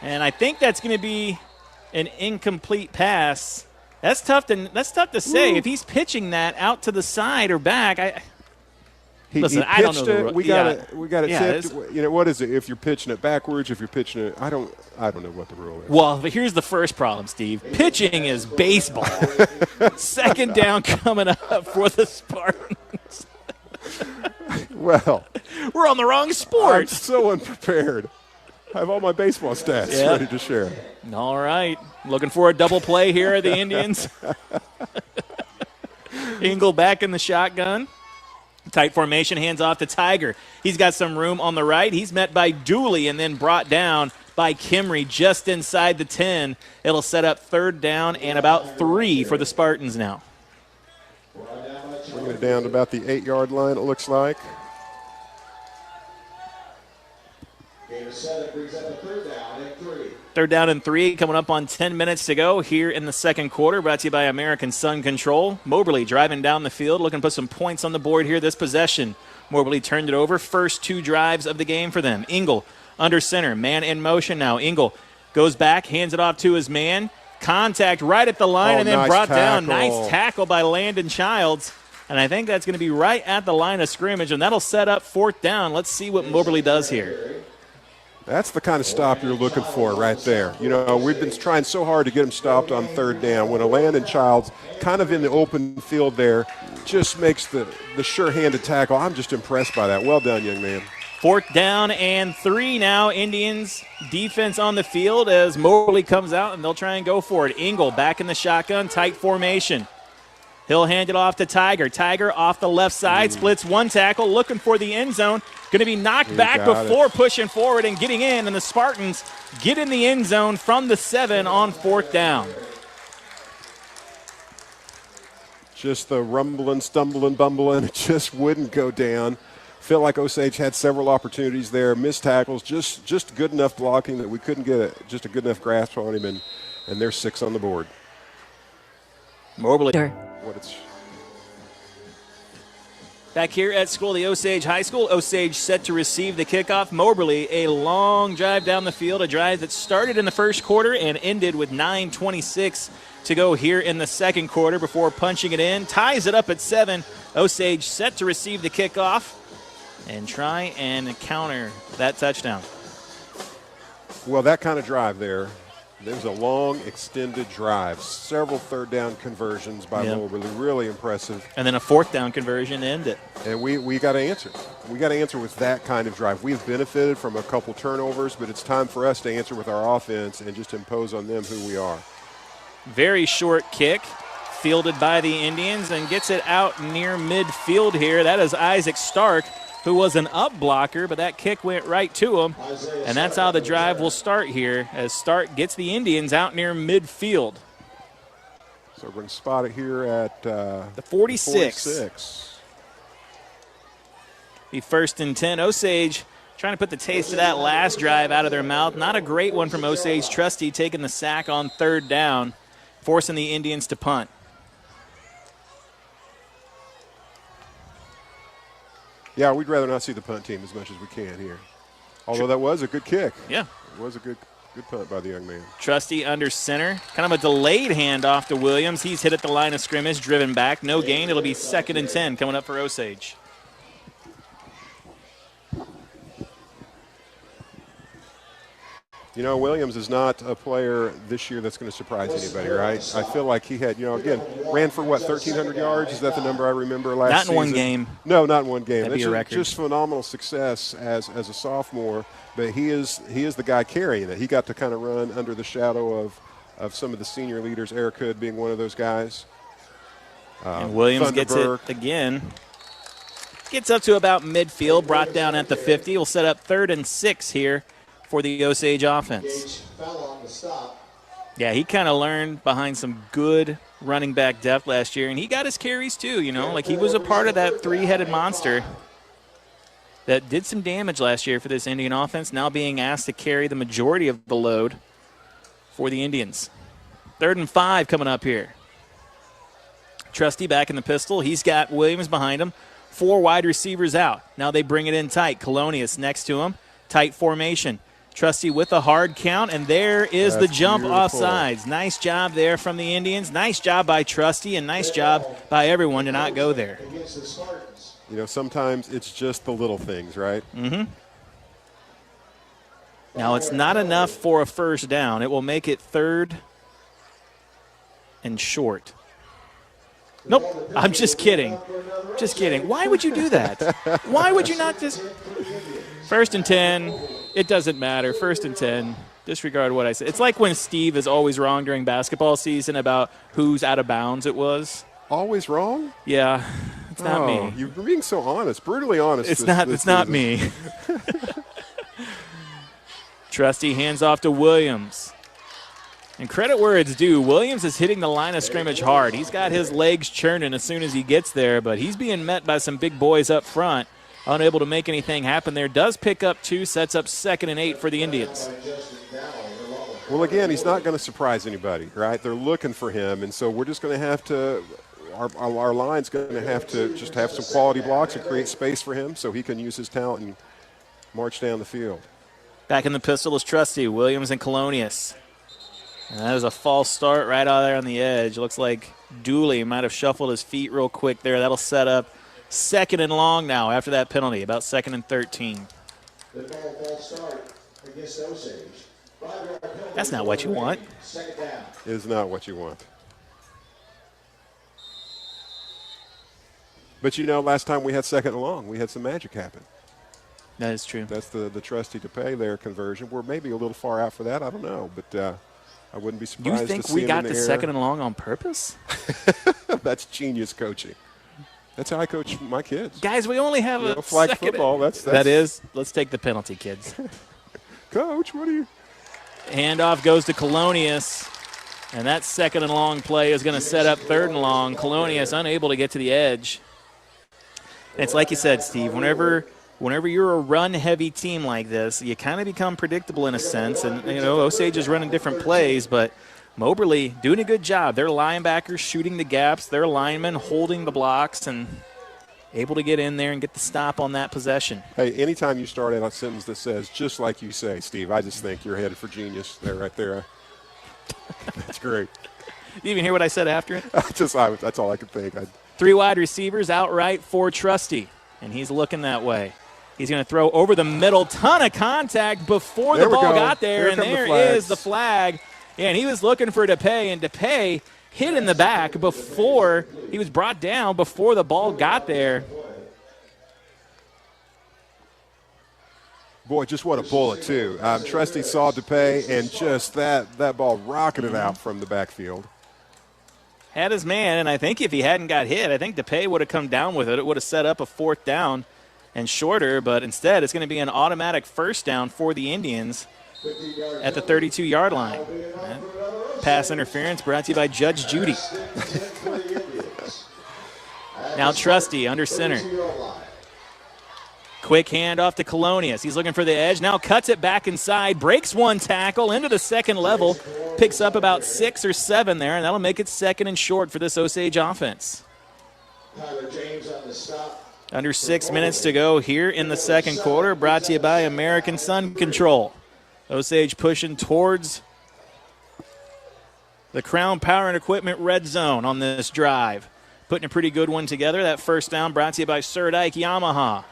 Speaker 5: and I think that's going to be an incomplete pass. That's tough to say. If he's pitching that out to the side or back, Listen, I don't know.
Speaker 6: We got it tipped. What is it? If you're pitching it backwards, if you're pitching it, I don't know what the rule is.
Speaker 5: Well, but here's the first problem, Steve. Pitching is baseball. 2nd down coming up for the Spartans.
Speaker 6: Well,
Speaker 5: we're on the wrong sport.
Speaker 6: I'm so unprepared. I have all my baseball stats ready to share.
Speaker 5: All right. Looking for a double play here at the Indians. Engel back in the shotgun. Tight formation, hands off to Tiger. He's got some room on the right. He's met by Dooley and then brought down by Kimry just inside the 10. It'll set up 3rd down and about 3 for the Spartans now.
Speaker 6: Bringing it down to about the 8-yard line, it looks like.
Speaker 15: Game is set. It brings up a 3rd down and 3.
Speaker 5: 3rd down and 3 coming up on 10 minutes to go here in the 2nd quarter. Brought to you by American Sun Control. Moberly driving down the field, looking to put some points on the board here this possession. Moberly turned it over. First 2 drives of the game for them. Engel under center. Man in motion now. Engel goes back, hands it off to his man. Contact right at the line and then
Speaker 6: nice
Speaker 5: brought down.
Speaker 6: tackle.
Speaker 5: Nice tackle by Landon Childs. And I think that's going to be right at the line of scrimmage, and that'll set up 4th down. Let's see what Moberly does here.
Speaker 6: That's the kind of stop you're looking for right there. We've been trying so hard to get him stopped on 3rd down. When a Landon Childs kind of in the open field there just makes the sure-handed tackle. I'm just impressed by that. Well done, young man.
Speaker 5: 4th down and 3 now. Indians defense on the field as Moberly comes out, and they'll try and go for it. Engel back in the shotgun, tight formation. He'll hand it off to Tiger. Tiger off the left side, splits one tackle, looking for the end zone. Going to be knocked back before pushing forward and getting in, and the Spartans get in the end zone from the 7 on 4th down.
Speaker 6: Just the rumbling, stumbling, bumbling, it just wouldn't go down. Feel like Osage had several opportunities there, missed tackles, just good enough blocking that we couldn't get just a good enough grasp on him, and there's 6 on the board.
Speaker 5: Mobley.
Speaker 6: What it's
Speaker 5: Back here at school, the Osage High School. Osage set to receive the kickoff. Moberly, a long drive down the field, a drive that started in the first quarter and ended with 9:26 to go here in the second quarter before punching it in. Ties it up at 7. Osage set to receive the kickoff and try and counter that touchdown.
Speaker 6: Well, that kind of drive there. There was a long, extended drive. Several third down conversions by Moberly. Really impressive.
Speaker 5: And then a 4th down conversion to end it.
Speaker 6: And we got to answer. We got to answer with that kind of drive. We've benefited from a couple turnovers, but it's time for us to answer with our offense and just impose on them who we are.
Speaker 5: Very short kick, fielded by the Indians, and gets it out near midfield here. That is Isaac Stark, who was an up blocker, but that kick went right to him. And that's how the drive will start here, as Stark gets the Indians out near midfield.
Speaker 6: So we're going to spot it here at
Speaker 5: the 46. Be 1st and 10. Osage trying to put the taste of that last drive out of their mouth. Not a great one from Osage. Trusty taking the sack on 3rd down, forcing the Indians to punt.
Speaker 6: Yeah, we'd rather not see the punt team as much as we can here. Although that was a good kick.
Speaker 5: Yeah.
Speaker 6: It was a good punt by the young man.
Speaker 5: Trusty under center. Kind of a delayed handoff to Williams. He's hit at the line of scrimmage, driven back. No gain. It'll be 2nd and 10 coming up for Osage.
Speaker 6: You know, Williams is not a player this year that's going to surprise anybody, right? I feel like he had, again, ran for, 1,300 yards? Is that the number I remember last season?
Speaker 5: Not in one game.
Speaker 6: No, not in one game.
Speaker 5: That'd be a record.
Speaker 6: Just phenomenal success as a sophomore, but he is the guy carrying it. He got to kind of run under the shadow of some of the senior leaders, Eric Hood being one of those guys.
Speaker 5: And Williams gets it again. Gets up to about midfield, brought down at the 50. We'll set up 3rd and 6 here for the Osage offense. Yeah, he kind of learned behind some good running back depth last year, and he got his carries too, like he was a part of that 3-headed monster that did some damage last year for this Indian offense, now being asked to carry the majority of the load for the Indians. 3rd and 5 coming up here. Trusty back in the pistol. He's got Williams behind him. 4 wide receivers out. Now they bring it in tight. Colonius next to him. Tight formation. Trusty with a hard count, and there is the jump off sides. Nice job there from the Indians. Nice job by Trusty, and nice job by everyone to not go there.
Speaker 6: Sometimes it's just the little things, right?
Speaker 5: Mm-hmm. Now it's not enough for a 1st down. It will make it 3rd and short. Nope, I'm just kidding. Just kidding. Why would you do that? Why would you not just... 1st and 10, it doesn't matter. 1st and 10, disregard what I said. It's like when Steve is always wrong during basketball season about whose out of bounds it was.
Speaker 6: Always wrong?
Speaker 5: Yeah, it's not me.
Speaker 6: You're being so honest, brutally honest.
Speaker 5: It's not me. Trusty hands off to Williams. And credit where it's due, Williams is hitting the line of scrimmage hard. He's got his legs churning as soon as he gets there, but he's being met by some big boys up front. Unable to make anything happen there. Does pick up 2, sets up 2nd and 8 for the Indians.
Speaker 6: Well, again, he's not going to surprise anybody, right? They're looking for him, and so we're just going to have to our line's going to have to just have some quality blocks and create space for him so he can use his talent and march down the field.
Speaker 5: Back in the pistol is Trusty, Williams and Colonius. And that is a false start right out there on the edge. Looks like Dooley might have shuffled his feet real quick there. That'll set up 2nd and long now after that penalty, about 2nd and 13. That's not what you want.
Speaker 6: Is not what you want. But last time we had 2nd and long, we had some magic happen.
Speaker 5: That is true.
Speaker 6: That's the Trusty to pay there conversion. We're maybe a little far out for that. I don't know, but I wouldn't be surprised
Speaker 5: You think
Speaker 6: to see
Speaker 5: we
Speaker 6: him
Speaker 5: got
Speaker 6: in the
Speaker 5: the
Speaker 6: air.
Speaker 5: second and long on purpose?
Speaker 6: That's genius coaching. That's how I coach my kids.
Speaker 5: Guys, we only have a
Speaker 6: flag
Speaker 5: second.
Speaker 6: football. That's
Speaker 5: That is. Let's take the penalty, kids.
Speaker 6: Coach, what are you?
Speaker 5: Handoff goes to Colonius, and that second and long play is going to set up third and long. Colonius unable to get to the edge. And it's like you said, Steve, whenever you're a run-heavy team like this, you kind of become predictable in a sense. And, Osage is running different plays, but Moberly doing a good job. Their linebackers shooting the gaps, their linemen holding the blocks, and able to get in there and get the stop on that possession.
Speaker 6: Hey, anytime you start out a sentence that says, just like you say, Steve, I just think you're headed for genius there, right there. That's great.
Speaker 5: You even hear what I said after it?
Speaker 6: That's all I could think.
Speaker 5: 3 wide receivers outright for Trusty, and he's looking that way. He's going to throw over the middle. Ton of contact before the ball got there, and there is the flag. Yeah, and he was looking for DePay, and DePay hit in the back before he was brought down, before the ball got there.
Speaker 6: Boy, just what a bullet, too. Trusty saw DePay, and just that ball rocketed out from the backfield.
Speaker 5: Had his man, and I think if he hadn't got hit, I think DePay would have come down with it. It would have set up a 4th down and shorter, but instead it's going to be an automatic 1st down for the Indians at the 32-yard line. Pass interference brought to you by Judge Judy. Now Trusty under center. Quick handoff to Colonius. He's looking for the edge. Now cuts it back inside. Breaks one tackle into the second level. Picks up about 6 or 7 there, and that'll make it 2nd and short for this Osage offense. Under 6 minutes to go here in the second quarter. Brought to you by American Sun Control. Osage pushing towards the Crown Power and Equipment red zone on this drive. Putting a pretty good one together. That 1st down brought to you by Surdike Yamaha.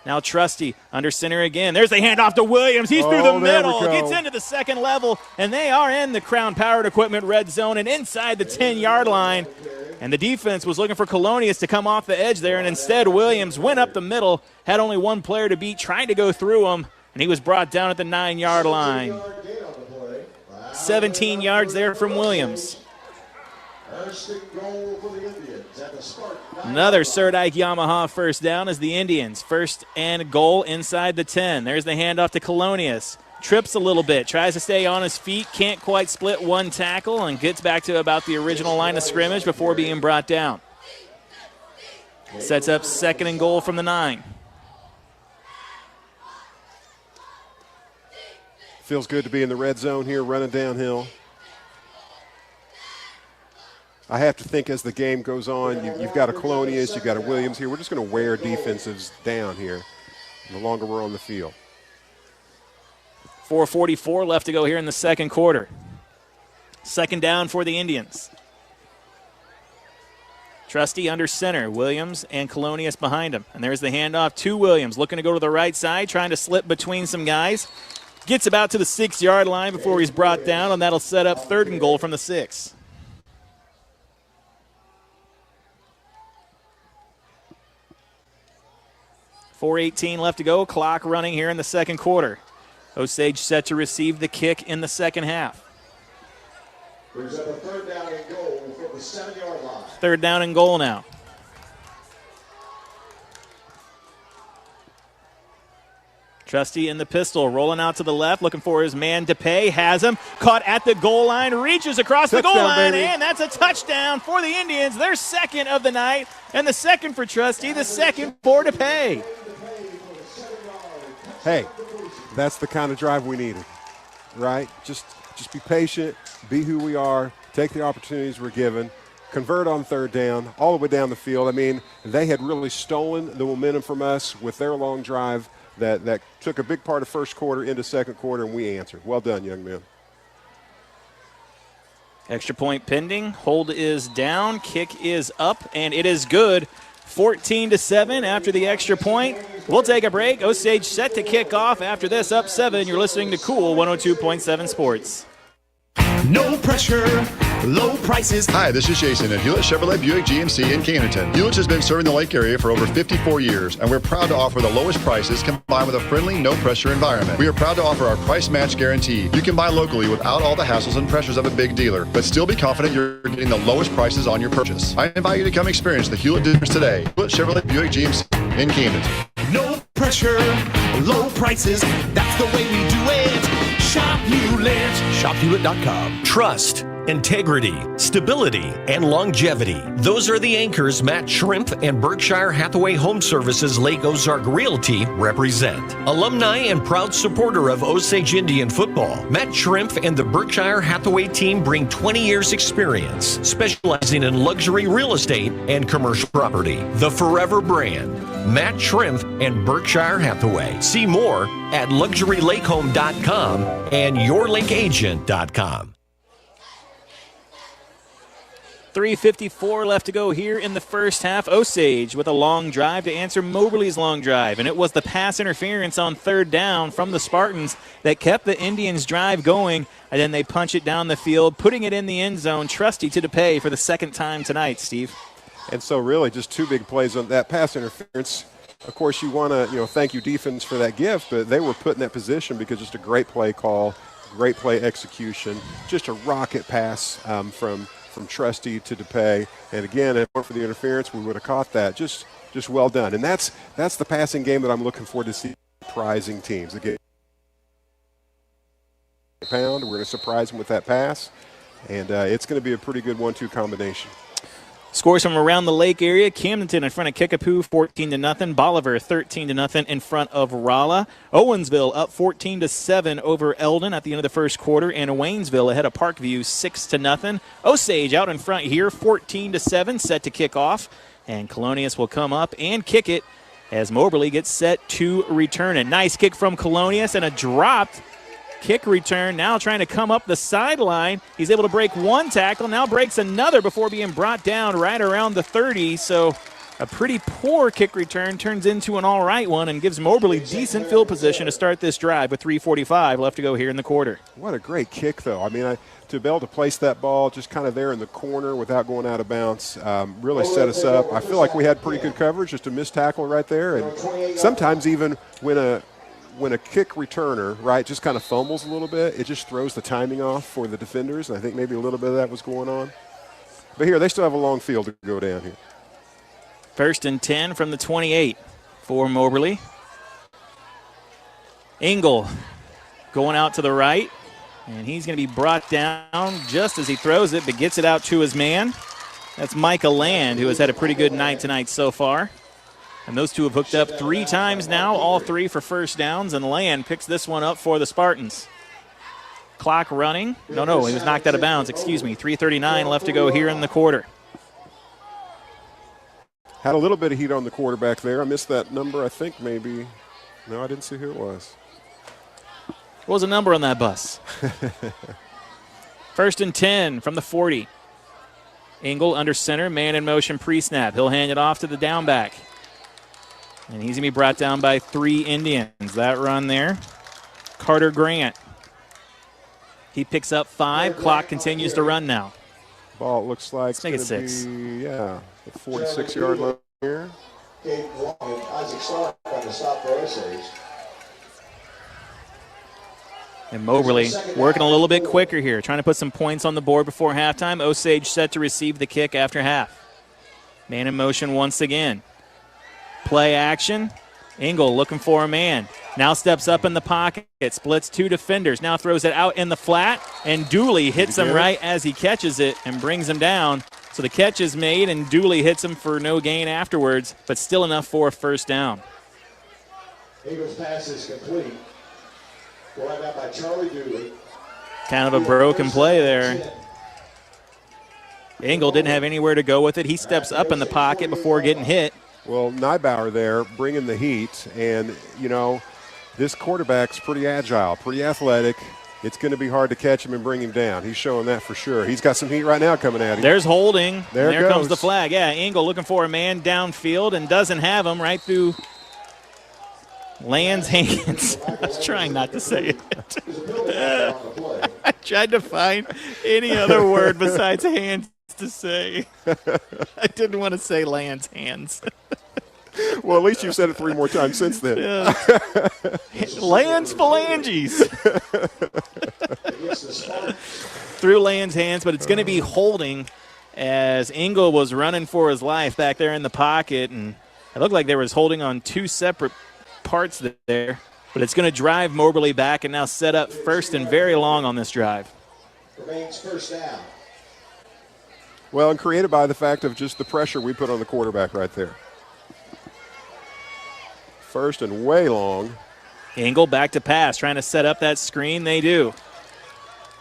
Speaker 5: Now Trusty under center again. There's the handoff to Williams. He's through the middle. Gets into the second level, and they are in the Crown Powered Equipment red zone and inside the 10-yard line. And the defense was looking for Colonius to come off the edge there, and instead Williams went up the middle, had only one player to beat, trying to go through him, and he was brought down at the 9-yard line. 17 yards there from Williams. Another Surdike Yamaha 1st down as the Indians. 1st and goal inside the 10. There's the handoff to Colonius. Trips a little bit, tries to stay on his feet, can't quite split one tackle, and gets back to about the original line of scrimmage before being brought down. Sets up 2nd and goal from the 9.
Speaker 6: Feels good to be in the red zone here, running downhill. I have to think as the game goes on, you've got a Colonius, you've got a Williams here. We're just going to wear defensives down here the longer we're on the field.
Speaker 5: 4:44 left to go here in the second quarter. 2nd down for the Indians. Trusty under center. Williams and Colonius behind him. And there's the handoff to Williams, looking to go to the right side, trying to slip between some guys. Gets about to the 6-yard line before he's brought down, and that'll set up 3rd and goal from the 6. .418 left to go. Clock running here in the second quarter. Osage set to receive the kick in the second half.
Speaker 15: Brings up a 3rd down and goal from the 7-yard line.
Speaker 5: 3rd down and goal now. Trusty in the pistol, rolling out to the left, looking for his man DePay. Has him, caught at the goal line, reaches across the goal line, and that's a touchdown for the Indians. Their 2nd of the night, and the 2nd for Trusty, the 2nd for DePay.
Speaker 6: Hey, that's the kind of drive we needed, right? Just be patient, be who we are, take the opportunities we're given, convert on 3rd down, all the way down the field. I mean, they had really stolen the momentum from us with their long drive that took a big part of first quarter into second quarter, and we answered. Well done, young men.
Speaker 5: Extra point pending. Hold is down. Kick is up, and it is good. 14-7 after the extra point. We'll take a break. Osage set to kick off after this, up 7. You're listening to Cool 102.7 Sports.
Speaker 8: No pressure,
Speaker 17: low prices.
Speaker 18: Hi, this is Jason at Hewlett Chevrolet Buick GMC in Camdenton. Hewlett has been serving the Lake area for over 54 years, and we're proud to offer the lowest prices combined with a friendly, no-pressure environment. We are proud to offer our price match guarantee. You can buy locally without all the hassles and pressures of a big dealer, but still be confident you're getting the lowest prices on your purchase. I invite you to come experience the Hewlett difference today. Hewlett Chevrolet Buick GMC in Camdenton.
Speaker 17: No pressure, low prices. That's the way we do it. Shop Hewlett.
Speaker 1: ShopHewlett.com. Trust, integrity, stability, and longevity. Those are the anchors Matt Shrimp and Berkshire Hathaway Home Services Lake Ozark Realty represent. Alumni and proud supporter of Osage Indian football, Matt Shrimp and the Berkshire Hathaway team bring 20 years experience, specializing in luxury real estate and commercial property. The forever brand, Matt Shrimp and Berkshire Hathaway. See more at luxurylakehome.com and yourlakeagent.com.
Speaker 5: 3:54 left to go here in the first half. Osage with a long drive to answer Moberly's long drive. And it was the pass interference on third down from the Spartans that kept the Indians' drive going. And then they punch it down the field, putting it in the end zone. Trusty to DePay for the second time tonight, Steve.
Speaker 6: And so really just two big plays on that pass interference. Of course, you want to thank your defense for that gift, but they were put in that position because just a great play call, great play execution, just a rocket pass from Trusty to DePay. And again, if it weren't for the interference, we would have caught that. Just well done. And that's the passing game that I'm looking forward to see surprising teams. Again, we're going to surprise them with that pass, and it's going to be a pretty good 1-2 combination.
Speaker 5: Scores from around the lake area. Camdenton in front of Kickapoo, 14-0. Bolivar, 13-0 in front of Rolla. Owensville up 14-7 over Eldon at the end of the first quarter. And Waynesville ahead of Parkview, 6-0. Osage out in front here, 14-7, set to kick off. And Colonius will come up and kick it as Moberly gets set to return. A nice kick from Colonius and a dropped kick return, now trying to come up the sideline. He's able to break one tackle, now breaks another before being brought down right around the 30. So a pretty poor kick return turns into an all right one and gives Moberly decent field position to start this drive with 3:45 left to go here in the quarter.
Speaker 6: What a great kick, though. I mean, to be able to place that ball just kind of there in the corner without going out of bounds really set us up. I feel like we had pretty good coverage, just a missed tackle right there. And sometimes even when a kick returner, right, just kind of fumbles a little bit, it just throws the timing off for the defenders, and I think maybe a little bit of that was going on. But here, they still have a long field to go down here.
Speaker 5: 1st and 10 from the 28 for Moberly. Engel going out to the right, and he's going to be brought down just as he throws it, but gets it out to his man. That's Micah Land, who has had a pretty good night tonight so far. And those two have hooked up 3 times now, all 3 for first downs, and Land picks this one up for the Spartans. Clock running. No, he was knocked out of bounds, 3:39 left to go here in the quarter.
Speaker 6: Had a little bit of heat on the quarterback there. I missed that number, I think maybe. No, I didn't see who it was.
Speaker 5: What was the number on that bus? 1st and 10 from the 40. Engel under center, man in motion pre-snap. He'll hand it off to the down back. And he's going to be brought down by 3 Indians. That run there. Carter Grant. He picks up 5. Clock continues to run now.
Speaker 6: Ball looks like
Speaker 5: let's make it 6.
Speaker 6: The 46-yard line here.
Speaker 5: And Moberly working a little bit quicker here, trying to put some points on the board before halftime. Osage set to receive the kick after half. Man in motion once again. Play action. Engel looking for a man. Now steps up in the pocket, splits 2 defenders. Now throws it out in the flat, and Dooley hits him right as he catches it and brings him down. So the catch is made, and Dooley hits him for no gain afterwards, but still enough for a first down.
Speaker 15: Eagles pass is complete. Going out by Charlie Dooley.
Speaker 5: Kind of a broken play there. Engel didn't have anywhere to go with it. He steps up in the pocket before getting hit.
Speaker 6: Well, Nybauer there bringing the heat, and, this quarterback's pretty agile, pretty athletic. It's going to be hard to catch him and bring him down. He's showing that for sure. He's got some heat right now coming at him.
Speaker 5: There's holding.
Speaker 6: There
Speaker 5: comes the flag. Yeah, Engel looking for a man downfield and doesn't have him right through Land's hands. I was trying not to say it. I tried to find any other word besides hands to say. I didn't want to say Land's hands.
Speaker 6: Well, at least you've said it 3 more times since then.
Speaker 5: Yeah. Land's phalanges. Through Land's hands, but it's going to be holding as Engel was running for his life back there in the pocket, and it looked like they was holding on 2 separate parts there. But it's going to drive Moberly back and now set up first and very long on this drive.
Speaker 15: Remains first down.
Speaker 6: Well, and created by the fact of just the pressure we put on the quarterback right there. First and way long.
Speaker 5: Engel back to pass, trying to set up that screen. They do.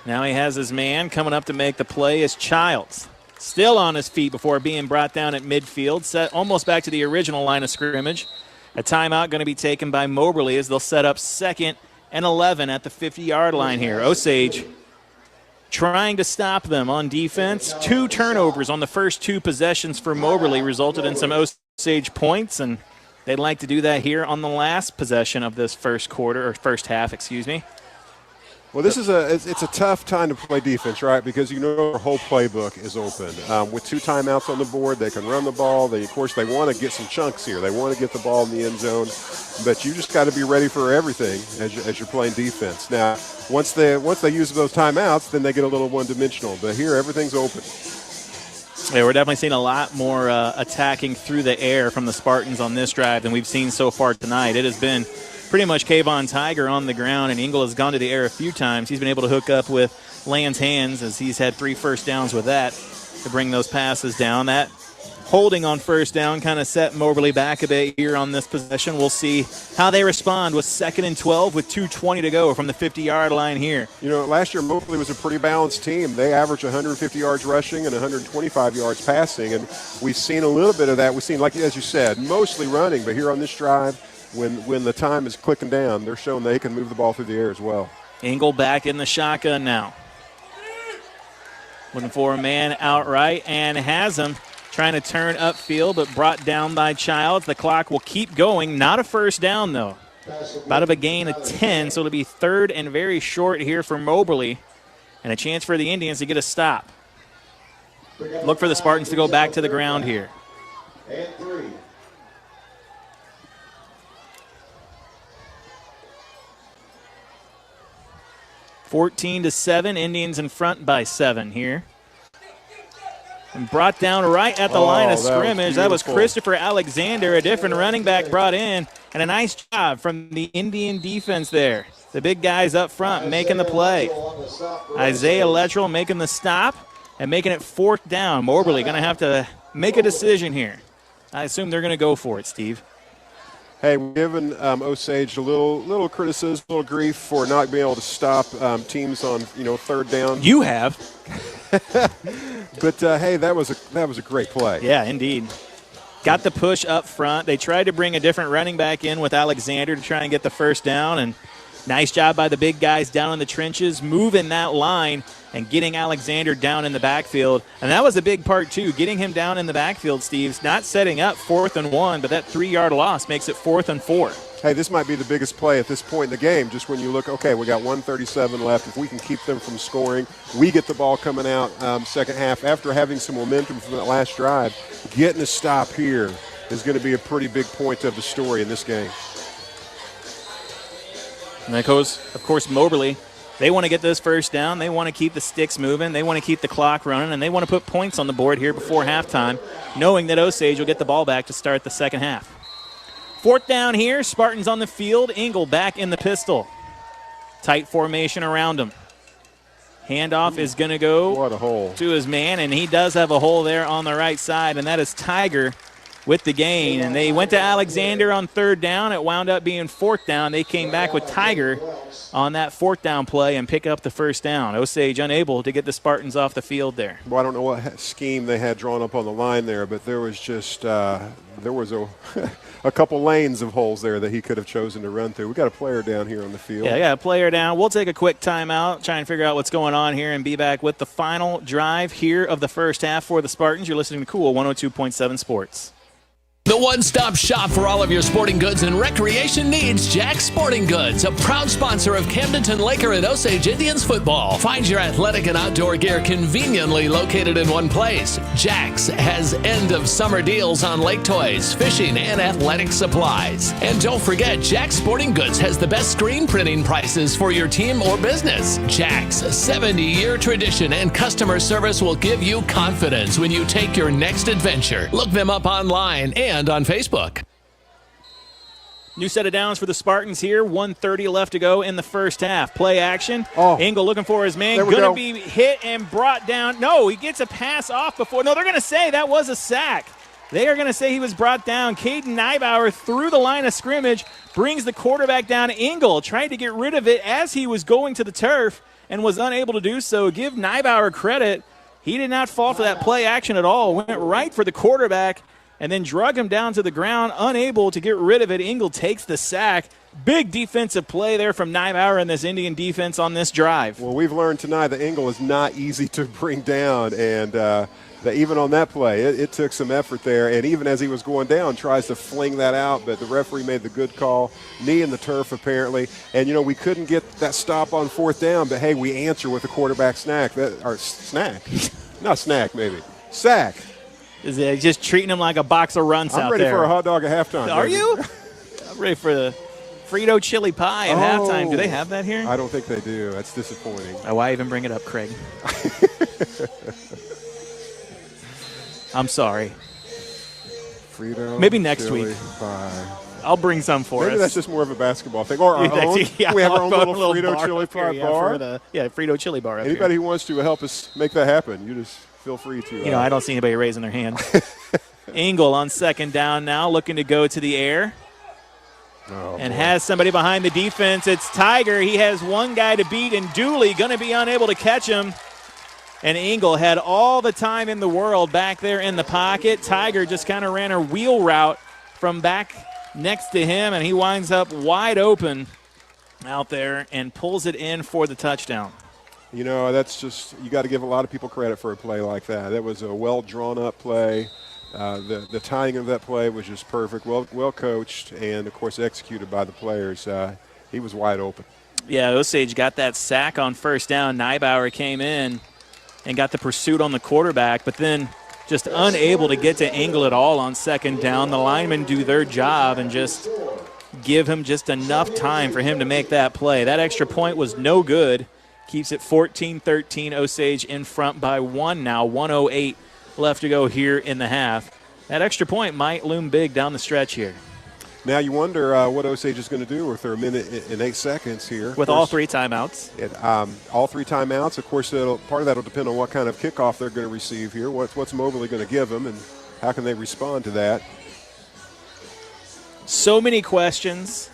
Speaker 5: Now he has his man coming up to make the play is Childs. Still on his feet before being brought down at midfield, set almost back to the original line of scrimmage. A timeout going to be taken by Moberly as they'll set up 2nd and 11 at the 50-yard line here. Osage trying to stop them on defense. 2 turnovers on the first 2 possessions for Moberly resulted in some Osage points, and they'd like to do that here on the last possession of this first half, excuse me.
Speaker 6: Well, this is it's a tough time to play defense, right? Because you know our whole playbook is open. With 2 timeouts on the board, they can run the ball. Of course, they want to get some chunks here. They want to get the ball in the end zone. But you just got to be ready for everything as you're playing defense. Now, once they use those timeouts, then they get a little one-dimensional. But here, everything's open.
Speaker 5: Yeah, we're definitely seeing a lot more attacking through the air from the Spartans on this drive than we've seen so far tonight. It has been pretty much Kayvon Tiger on the ground, and Engel has gone to the air a few times. He's been able to hook up with Land's hands as he's had 3 first downs with that to bring those passes down. That holding on first down kind of set Moberly back a bit here on this possession. We'll see how they respond with 2nd and 12 with 2:20 to go from the 50-yard line here.
Speaker 6: You know, last year Moberly was a pretty balanced team. They averaged 150 yards rushing and 125 yards passing, and we've seen a little bit of that. We've seen, like as you said, mostly running, but here on this drive, when the time is clicking down, they're showing they can move the ball through the air as well.
Speaker 5: Engel back in the shotgun now. Looking for a man outright and has him. Trying to turn upfield, but brought down by Childs. The clock will keep going. Not a first down, though. About of a gain of 10, so it'll be 3rd and very short here for Moberly. And a chance for the Indians to get a stop. Look for the Spartans to go back to the ground here.
Speaker 15: And 3.
Speaker 5: (14-7), Indians in front by 7 here. And brought down right at the line of scrimmage. That was Christopher Alexander, a different running back brought in. And a nice job from the Indian defense there. The big guys up front making the play. Isaiah Lettrell making the stop and making it 4th down. Moberly going to have to make a decision here. I assume they're going to go for it, Steve.
Speaker 6: Hey, we're giving Osage a little criticism, a little grief for not being able to stop teams on 3rd down.
Speaker 5: You have.
Speaker 6: But hey, that was a great play.
Speaker 5: Yeah, indeed. Got the push up front. They tried to bring a different running back in with Alexander to try and get the first down, and nice job by the big guys down in the trenches, moving that line and getting Alexander down in the backfield. And that was a big part, too, getting him down in the backfield, Steve. Not setting up 4th and 1, but that 3-yard loss makes it 4th and 4.
Speaker 6: Hey, this might be the biggest play at this point in the game, just when you look, okay, we got 137 left. If we can keep them from scoring, we get the ball coming out second half. After having some momentum from that last drive, getting a stop here is going to be a pretty big point of the story in this game.
Speaker 5: And that goes, of course, Moberly. They want to get this first down. They want to keep the sticks moving. They want to keep the clock running, and they want to put points on the board here before halftime, knowing that Osage will get the ball back to start the second half. 4th down here. Spartans on the field. Engel back in the pistol. Tight formation around him. Handoff is going to go to his man, and he does have a hole there on the right side, and that is Tiger with the gain. And they went to Alexander on 3rd down. It wound up being 4th down. They came back with Tiger on that 4th down play and pick up the first down. Osage unable to get the Spartans off the field there.
Speaker 6: Well, I don't know what scheme they had drawn up on the line there, but there was just a couple lanes of holes there that he could have chosen to run through. We got a player down here on the field.
Speaker 5: Yeah, a player down. We'll take a quick timeout, try and figure out what's going on here, and be back with the final drive here of the first half for the Spartans. You're listening to Cool 102.7 Sports.
Speaker 4: The one-stop shop for all of your sporting goods and recreation needs. Jack's Sporting Goods, a proud sponsor of Camdenton Laker and Osage Indians football. Find your athletic and outdoor gear conveniently located in one place. Jack's has end-of-summer deals on lake toys, fishing, and athletic supplies. And don't forget, Jack's Sporting Goods has the best screen printing prices for your team or business. Jack's 70-year tradition and customer service will give you confidence when you take your next adventure. Look them up online and on Facebook.
Speaker 5: New set of downs for the Spartans here. 1:30 left to go in the first half. Play action. Engel looking for his man. Going to be hit and brought down. No, he gets a pass off before. No, they're going to say that was a sack. They are going to say he was brought down. Caden Neibauer through the line of scrimmage, brings the quarterback down. Engel tried to get rid of it as he was going to the turf and was unable to do so. Give Neibauer credit. He did not fall for that play action at all. Went right for the quarterback and then drug him down to the ground, unable to get rid of it. Engel takes the sack. Big defensive play there from Neibauer and this Indian defense on this drive.
Speaker 6: Well, we've learned tonight that Engel is not easy to bring down, and that even on that play, it took some effort there. And even as he was going down, tries to fling that out, but the referee made the good call. Knee in the turf, apparently. And, we couldn't get that stop on fourth down, but, hey, we answer with a quarterback snack. Not snack, maybe. Sack.
Speaker 5: Is it just treating him like a box of runs out there?
Speaker 6: I'm ready for a hot dog at halftime.
Speaker 5: Are you? I'm ready for the Frito chili pie at halftime. Do they have that here?
Speaker 6: I don't think they do. That's disappointing.
Speaker 5: Why even bring it up, Craig? I'm sorry.
Speaker 6: Frito.
Speaker 5: Maybe next week.
Speaker 6: Pie.
Speaker 5: I'll bring some for us.
Speaker 6: Maybe that's just more of a basketball thing. Or our own.
Speaker 5: Yeah,
Speaker 6: we have our own little Frito
Speaker 5: bar
Speaker 6: chili pie
Speaker 5: here,
Speaker 6: bar.
Speaker 5: Frito chili bar.
Speaker 6: Anybody who wants to help us make that happen, you just feel free to.
Speaker 5: I don't see anybody raising their hand. Engel on second down now, looking to go to the air. And has somebody behind the defense. It's Tiger. He has one guy to beat, and Dooley going to be unable to catch him. And Engel had all the time in the world back there in the pocket. Tiger just kind of ran a wheel route from back next to him, and he winds up wide open out there and pulls it in for the touchdown.
Speaker 6: That's just, you got to give a lot of people credit for a play like that. That was a well drawn up play. The timing of that play was just perfect, well coached, and of course executed by the players. He was wide open.
Speaker 5: Yeah, Osage got that sack on first down. Neibauer came in and got the pursuit on the quarterback, but then just unable to get to Engel at all on second down. The linemen do their job and just give him just enough time for him to make that play. That extra point was no good. Keeps it 14-13. Osage in front by one now. 1:08 left to go here in the half. That extra point might loom big down the stretch here.
Speaker 6: Now you wonder what Osage is going to do with their minute and 8 seconds here.
Speaker 5: With all three timeouts.
Speaker 6: All three timeouts. Of course, part of that will depend on what kind of kickoff they're going to receive here. What's Moberly going to give them, and how can they respond to that?
Speaker 5: So many questions,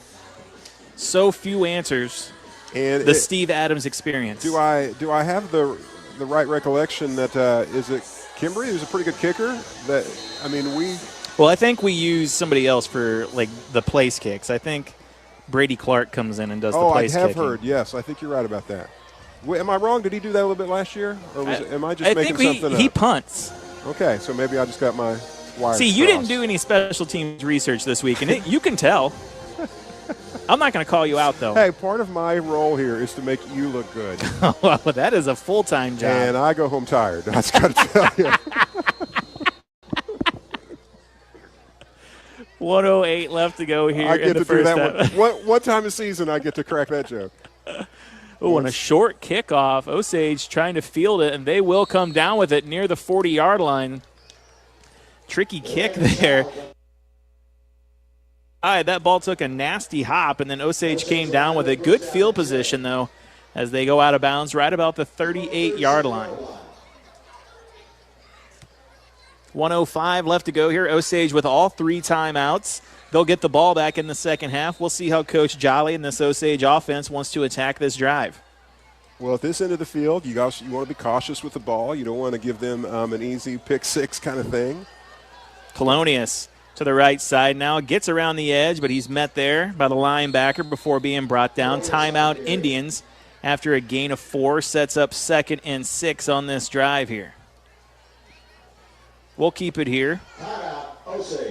Speaker 5: so few answers.
Speaker 6: And
Speaker 5: Steve Adams experience.
Speaker 6: Do I have the right recollection that is it Kimbry, who's a pretty good kicker?
Speaker 5: Well, I think we use somebody else for the place kicks. I think Brady Clark comes in and does the place kicking.
Speaker 6: I have heard. Yes, I think you're right about that. Am I wrong? Did he do that a little bit last year, or am I just making something up?
Speaker 5: He punts.
Speaker 6: Okay, so maybe I just got my wires
Speaker 5: See, you
Speaker 6: crossed.
Speaker 5: didn't do any special teams research this week, and you can tell. I'm not going to call you out, though.
Speaker 6: Hey, part of my role here is to make you look good.
Speaker 5: Well, that is a full-time job.
Speaker 6: And I go home tired. That's got to tell you.
Speaker 5: 1:08 left to go here in the first half.
Speaker 6: I get to do that one time a season. I get to crack that joke.
Speaker 5: And a short kickoff. Osage trying to field it, and they will come down with it near the 40-yard line. Tricky kick there. That ball took a nasty hop, and then Osage came down with it. Good field position, though, as they go out of bounds right about the 38-yard line. 1:05 left to go here. Osage with all three timeouts. They'll get the ball back in the second half. We'll see how Coach Jolly and this Osage offense wants to attack this drive.
Speaker 6: Well, at this end of the field, you want to be cautious with the ball. You don't want to give them an easy pick six kind of thing.
Speaker 5: Colonius to the right side now, gets around the edge, but he's met there by the linebacker before being brought down. Timeout Indians after a gain of 4, sets up 2nd and 6 on this drive here. we'll keep it here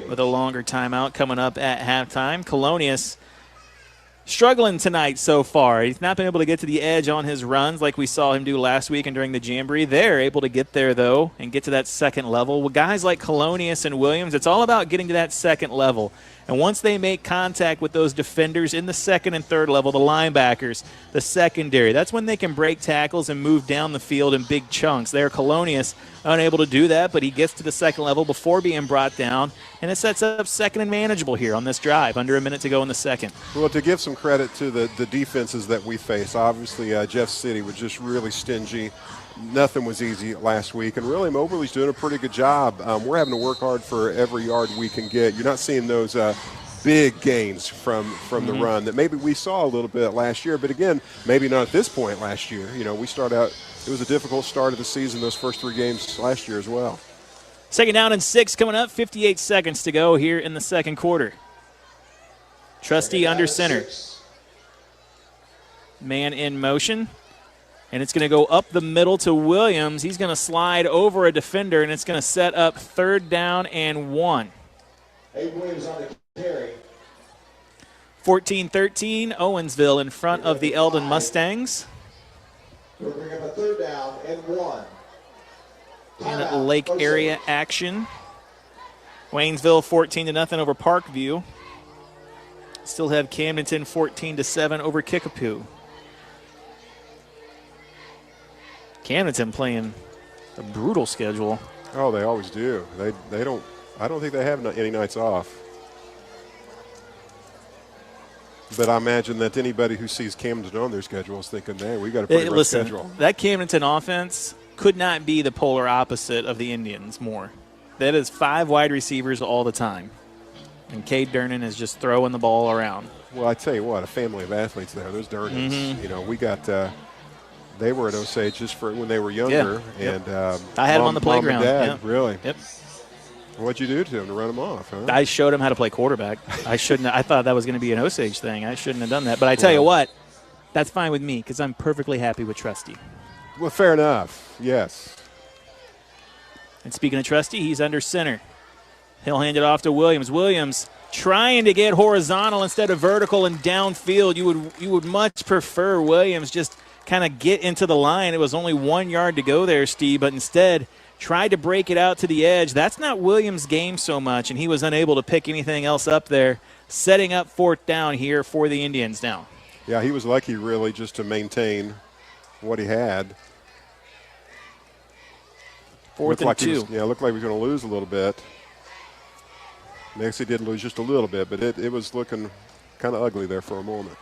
Speaker 5: with a longer timeout coming up at halftime. Colonius struggling tonight so far. He's not been able to get to the edge on his runs like we saw him do last week and during the Jamboree. They're able to get there, though, and get to that second level. With guys like Colonius and Williams, it's all about getting to that second level. And once they make contact with those defenders in the second and third level, the linebackers, the secondary, that's when they can break tackles and move down the field in big chunks. There, Colonius unable to do that, but he gets to the second level before being brought down, and it sets up second and manageable here on this drive, under a minute to go in the second.
Speaker 6: Well, to give some credit to the defenses that we face, obviously Jeff City was just really stingy. Nothing was easy last week, and really Moberly's doing a pretty good job. We're having to work hard for every yard we can get. You're not seeing those big gains from the run that maybe we saw a little bit last year, but again, maybe not at this point last year. You know, we start out, it was a difficult start of the season, those first 3 games last year as well.
Speaker 5: Second down and 6 coming up, 58 seconds to go here in the second quarter. Trustee under center. Man in motion. And it's going to go up the middle to Williams. He's going to slide over a defender, and it's going to set up 3rd down and 1.
Speaker 15: Aiden Williams on the carry.
Speaker 5: 14-13, Owensville in front of the Eldon Mustangs.
Speaker 15: We're bringing up a 3rd down and 1.
Speaker 5: In Lake area action. Waynesville 14-0 over Parkview. Still have Camdenton 14-7 over Kickapoo. Camdenton playing a brutal schedule.
Speaker 6: Oh, they always do. They don't. I don't think they have any nights off. But I imagine that anybody who sees Camden on their schedule is thinking, "Man, we got a pretty rough schedule."
Speaker 5: That Camdenton offense could not be the polar opposite of the Indians more. That is 5 wide receivers all the time, and Cade Durnan is just throwing the ball around.
Speaker 6: Well, I tell you what, a family of athletes there. Those Durnans. You know, we got. They were at Osage just for when they were younger, and
Speaker 5: I had them on the playground.
Speaker 6: Mom and Dad, really.
Speaker 5: Yep.
Speaker 6: What'd you do to him to run him off? Huh?
Speaker 5: I showed him how to play quarterback. I shouldn't. I thought that was going to be an Osage thing. I shouldn't have done that. But I tell you what, that's fine with me because I'm perfectly happy with Trustee.
Speaker 6: Well, fair enough. Yes.
Speaker 5: And speaking of Trustee, he's under center. He'll hand it off to Williams. Williams trying to get horizontal instead of vertical and downfield. You would much prefer Williams just kind of get into the line. It was only 1 yard to go there, Steve, but instead tried to break it out to the edge. That's not Williams' game so much, and he was unable to pick anything else up there, setting up 4th down here for the Indians now.
Speaker 6: Yeah, he was lucky really just to maintain what he had.
Speaker 5: 4th and 2.
Speaker 6: Looked like he was going to lose a little bit. Next he did lose just a little bit, but it was looking kind of ugly there for a moment.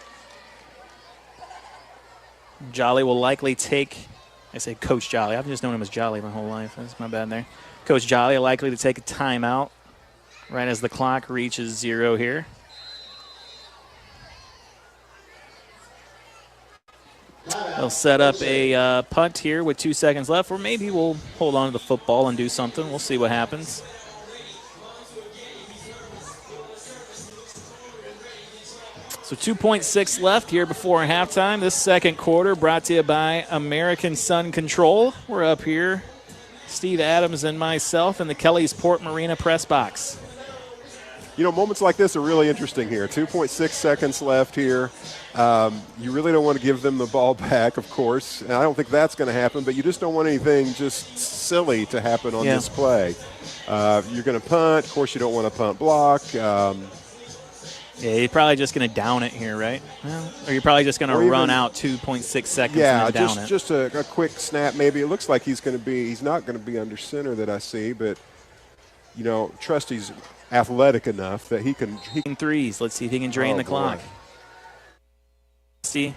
Speaker 5: Jolly will likely take, I say Coach Jolly. I've just known him as Jolly my whole life. That's my bad there. Coach Jolly likely to take a timeout right as the clock reaches 0 here. They'll set up a punt here with 2 seconds left, or maybe we'll hold on to the football and do something. We'll see what happens. So 2.6 left here before halftime. This second quarter brought to you by American Sun Control. We're up here, Steve Adams and myself in the Kelly's Port Marina press box.
Speaker 6: You know, moments like this are really interesting here. 2.6 seconds left here. You really don't want to give them the ball back, of course. And I don't think that's going to happen, but you just don't want anything just silly to happen on this play. You're going to punt. Of course, you don't want to punt block.
Speaker 5: Yeah, you're probably just going to down it here, right? Well, or you're probably just going to run out 2.6 seconds and then down it.
Speaker 6: Just a quick snap maybe. It looks like he's not going to be under center that I see, but, you know, Trustee's athletic enough that he can.
Speaker 5: Threes. Let's see if he can drain the clock. See?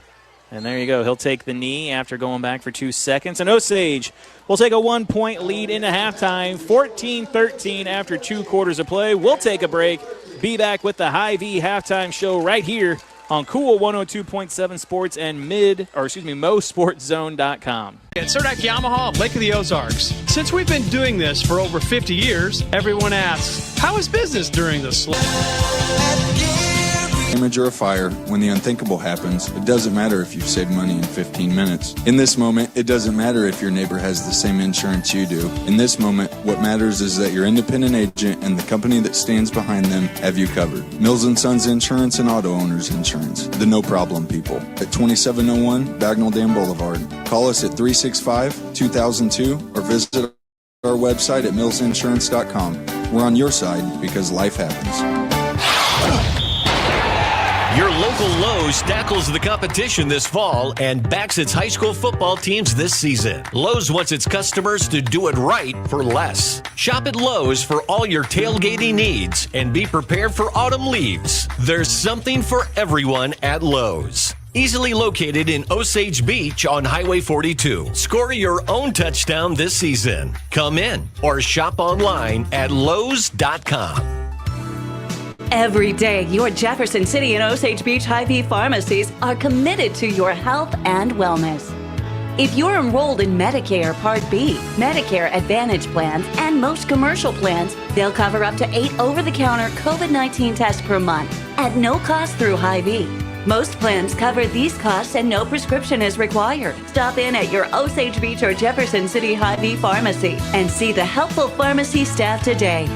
Speaker 5: And there you go. He'll take the knee after going back for 2 seconds. And Osage will take a 1-point lead into halftime, 14-13 after 2 quarters of play. We'll take a break. Be back with the Hy-Vee halftime show right here on Cool 102.7 Sports and MoSportsZone.com.
Speaker 19: At Surdak Yamaha of Lake of the Ozarks. Since we've been doing this for over 50 years, everyone asks, how is business during the slow?
Speaker 20: damage or a fire, when the unthinkable happens, it doesn't matter if you've saved money in 15 minutes. In this moment, it doesn't matter if your neighbor has the same insurance you do. In this moment, what matters is that your independent agent and the company that stands behind them have you covered. Mills & Sons Insurance and Auto Owners Insurance, the no-problem people, at 2701 Bagnell Dam Boulevard. Call us at 365-2002 or visit our website at millsinsurance.com. We're on your side because life happens.
Speaker 1: Your local Lowe's tackles the competition this fall and backs its high school football teams this season. Lowe's wants its customers to do it right for less. Shop at Lowe's for all your tailgating needs and be prepared for autumn leaves. There's something for everyone at Lowe's. Easily located in Osage Beach on Highway 42. Score your own touchdown this season. Come in or shop online at Lowe's.com.
Speaker 7: Every day, your Jefferson City and Osage Beach Hy-Vee pharmacies are committed to your health and wellness. If you're enrolled in Medicare Part B, Medicare Advantage plans, and most commercial plans, they'll cover up to 8 over-the-counter COVID-19 tests per month at no cost through Hy-Vee. Most plans cover these costs and no prescription is required. Stop in at your Osage Beach or Jefferson City Hy-Vee pharmacy and see the helpful pharmacy staff today.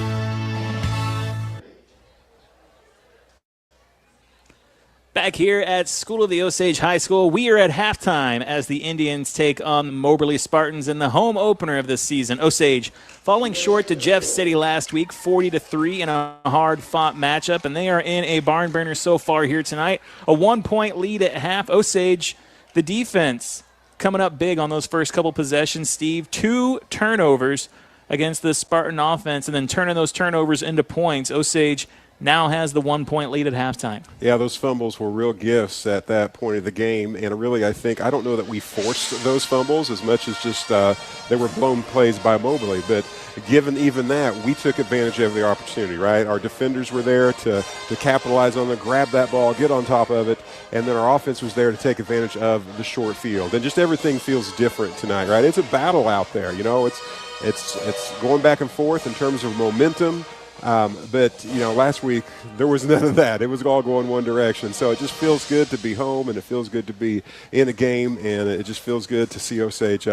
Speaker 5: Back here at School of the Osage High School, we are at halftime as the Indians take on the Moberly Spartans in the home opener of this season. Osage falling short to Jeff City last week, 40-3 in a hard-fought matchup, and they are in a barn burner so far here tonight. A 1-point lead at half. Osage, the defense, coming up big on those first couple possessions. Steve, 2 turnovers against the Spartan offense, and then turning those turnovers into points. Osage now has the 1-point lead at halftime.
Speaker 6: Yeah, those fumbles were real gifts at that point of the game. And really, I don't know that we forced those fumbles as much as just they were blown plays by Moberly. But given even that, we took advantage of the opportunity, right? Our defenders were there to capitalize on it, grab that ball, get on top of it. And then our offense was there to take advantage of the short field. And just everything feels different tonight, right? It's a battle out there. You know, it's going back and forth in terms of momentum. But, last week there was none of that. It was all going one direction. So it just feels good to be home, and it feels good to be in a game, and it just feels good to see Osage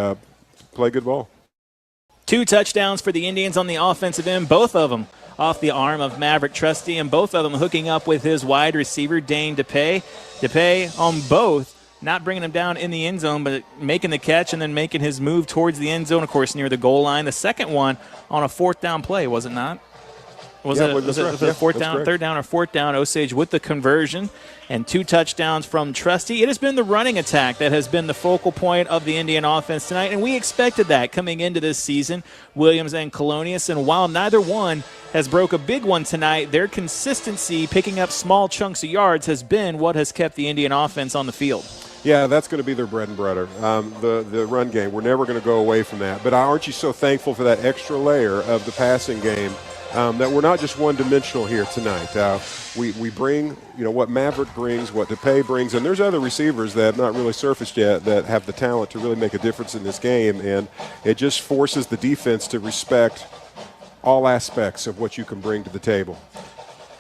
Speaker 6: play good ball.
Speaker 5: 2 touchdowns for the Indians on the offensive end, both of them off the arm of Maverick Trusty, and both of them hooking up with his wide receiver, Dane DePay. DePay on both, not bringing him down in the end zone, but making the catch and then making his move towards the end zone, of course, near the goal line. The second one on a 4th down play, was it not? Was it a third down or 4th down? Osage with the conversion and 2 touchdowns from Trusty. It has been the running attack that has been the focal point of the Indian offense tonight, and we expected that coming into this season, Williams and Colonius. And while neither one has broke a big one tonight, their consistency picking up small chunks of yards has been what has kept the Indian offense on the field.
Speaker 6: Yeah, that's going to be their bread and butter, the run game. We're never going to go away from that. But aren't you so thankful for that extra layer of the passing game? That we're not just one-dimensional here tonight. We bring, what Maverick brings, what DePay brings, and there's other receivers that have not really surfaced yet that have the talent to really make a difference in this game, and it just forces the defense to respect all aspects of what you can bring to the table.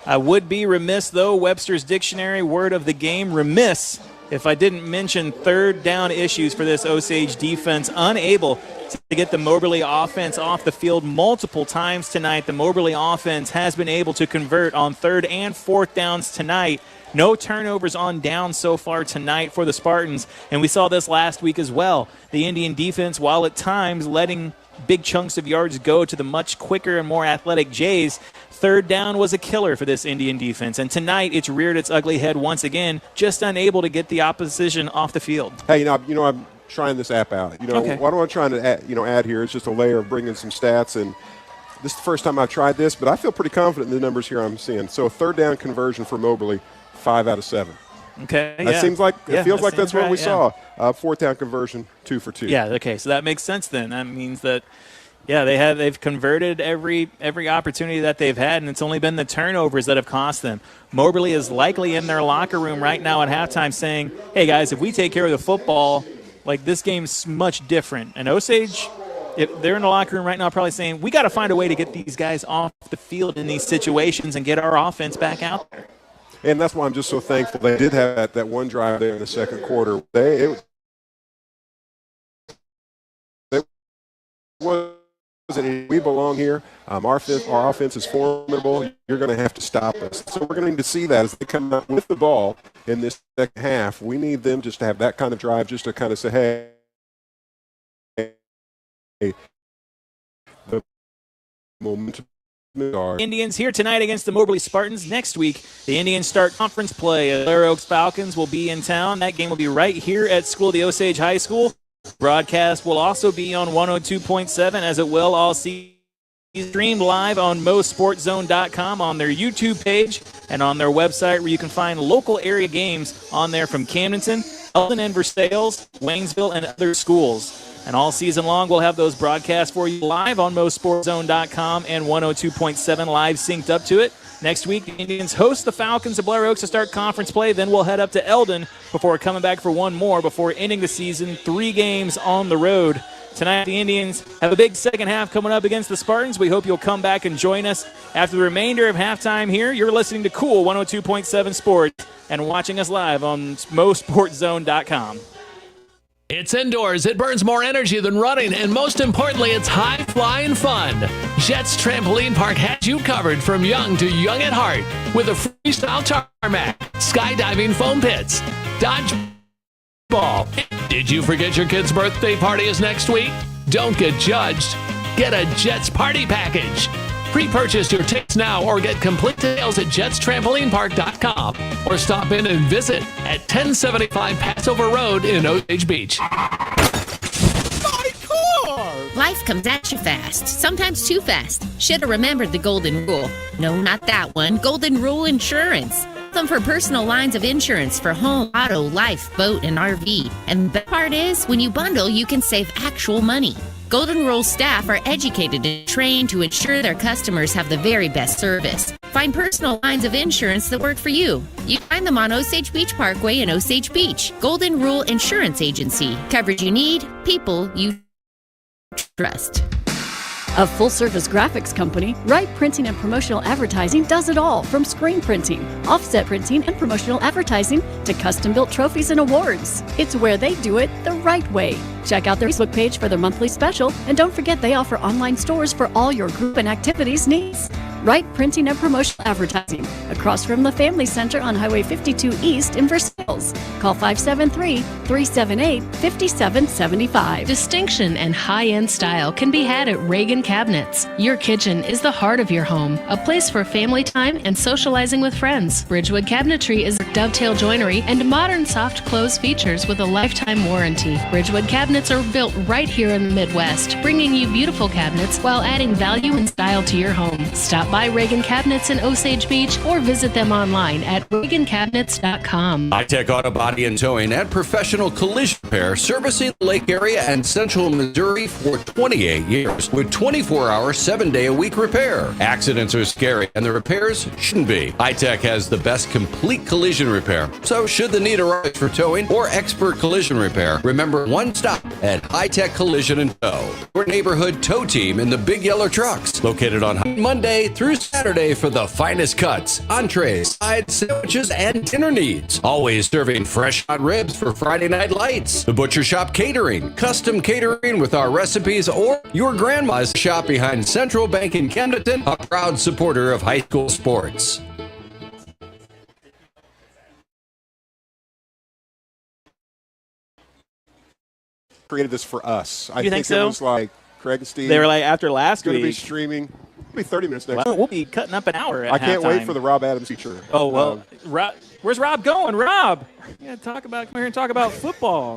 Speaker 5: I would be remiss, though, Webster's Dictionary word of the game, remiss, if I didn't mention 3rd down issues for this Osage defense, unable to get the Moberly offense off the field multiple times tonight. The Moberly offense has been able to convert on 3rd and 4th downs tonight. No turnovers on down so far tonight for the Spartans, and we saw this last week as well. The Indian defense, while at times letting big chunks of yards go to the much quicker and more athletic Jays, 3rd down was a killer for this Indian defense, and tonight it's reared its ugly head once again, just unable to get the opposition off the field.
Speaker 6: Hey, I'm trying this app out.
Speaker 5: Okay.
Speaker 6: What I'm trying to add here is just a layer of bringing some stats, and this is the first time I've tried this, but I feel pretty confident in the numbers here I'm seeing. So 3rd down conversion for Moberly, 5 out of 7.
Speaker 5: Okay.
Speaker 6: That seems like it feels like that's what we
Speaker 5: saw.
Speaker 6: saw. 4th down conversion, 2 for 2.
Speaker 5: Yeah. Okay. So that makes sense then. That means that. Yeah, they've converted every opportunity that they've had, and it's only been the turnovers that have cost them. Moberly is likely in their locker room right now at halftime saying, hey, guys, if we take care of the football, this game's much different. And Osage, if they're in the locker room right now probably saying, we got to find a way to get these guys off the field in these situations and get our offense back out there.
Speaker 6: And that's why I'm just so thankful they did have that one drive there in the second quarter. It wasn't we belong here. Our offense is formidable. You're going to have to stop us. So we're going to need to see that as they come out with the ball in this second half. We need them just to have that kind of drive, just to kind of say, hey, the momentum.
Speaker 5: Indians here tonight against the Moberly Spartans. Next week, the Indians start conference play. Blair Oaks Falcons will be in town. That game will be right here at School of the Osage High School. Broadcast will also be on 102.7, as it will all season. Streamed live on MoSportsZone.com, on their YouTube page, and on their website, where you can find local area games on there from Camdenton, Eldon and Versailles, Waynesville, and other schools. And all season long, we'll have those broadcasts for you live on MoSportsZone.com and 102.7 live synced up to it. Next week, the Indians host the Falcons of Blair Oaks to start conference play. Then we'll head up to Eldon before coming back for one more before ending the season. 3 games on the road. Tonight, the Indians have a big second half coming up against the Spartans. We hope you'll come back and join us after the remainder of halftime here. You're listening to Cool 102.7 Sports and watching us live on MoSportsZone.com.
Speaker 4: It's indoors, it burns more energy than running, and most importantly, it's high-flying fun. Jets Trampoline Park has you covered from young to young at heart with a freestyle tarmac, skydiving foam pits, dodgeball. Did you forget your kid's birthday party is next week? Don't get judged. Get a Jets Party Package. Pre-purchase your tickets now or get complete details at jetstrampolinepark.com or stop in and visit at 1075 Passover Road in Osage Beach.
Speaker 21: Life comes at you fast, sometimes too fast. Should have remembered the golden rule. No, not that one. Golden Rule Insurance. Them for personal lines of insurance for home, auto, life, boat, and RV. And the best part is, when you bundle, you can save actual money. Golden Rule staff are educated and trained to ensure their customers have the very best service. Find personal lines of insurance that work for you. You find them on Osage Beach Parkway in Osage Beach. Golden Rule Insurance Agency. Coverage you need, people you trust.
Speaker 22: A full-service graphics company, Wright Printing and Promotional Advertising does it all, from screen printing, offset printing, and promotional advertising to custom-built trophies and awards. It's where they do it the right way. Check out their Facebook page for their monthly special, and don't forget they offer online stores for all your group and activities needs. Wright Printing and Promotional Advertising, across from the Family Center on Highway 52 East in Versailles. Call 573-378-5775.
Speaker 23: Distinction and high-end style can be had at Reagan Cabinets. Your kitchen is the heart of your home, a place for family time and socializing with friends. Bridgewood Cabinetry is dovetail joinery and modern soft close features with a lifetime warranty. Bridgewood Cabinets are built right here in the Midwest, bringing you beautiful cabinets while adding value and style to your home. Stop by Reagan Cabinets in Osage Beach or visit them online at ReaganCabinets.com.
Speaker 3: High-Tech Auto Body and Towing and Professional Collision Repair, servicing the Lake area and Central Missouri for 28 years with 24-hour, 7-day-a-week repair. Accidents are scary and the repairs shouldn't be. High-Tech has the best complete collision repair. So should the need arise for towing or expert collision repair, remember one stop at High-Tech Collision and Tow. Your neighborhood tow team in the big yellow trucks, located on Monday through Saturday for the finest cuts, entrees, sides, sandwiches, and dinner needs. Always serving fresh hot ribs for Friday night lights. The Butcher Shop Catering, custom catering with our recipes, or your grandma's shop behind Central Bank in Camdenton, a proud supporter of high school sports.
Speaker 6: Created this for us. I
Speaker 5: You think so?
Speaker 6: It was like Craig and Steve.
Speaker 5: They were like, after last
Speaker 6: going to be
Speaker 5: week.
Speaker 6: streaming. It'll be 30 minutes next.
Speaker 5: We'll be cutting up an hour at
Speaker 6: I can't wait
Speaker 5: halftime.
Speaker 6: for the Rob Adams feature.
Speaker 5: Oh, well, Rob, where's Rob going? Rob, come here and talk about football.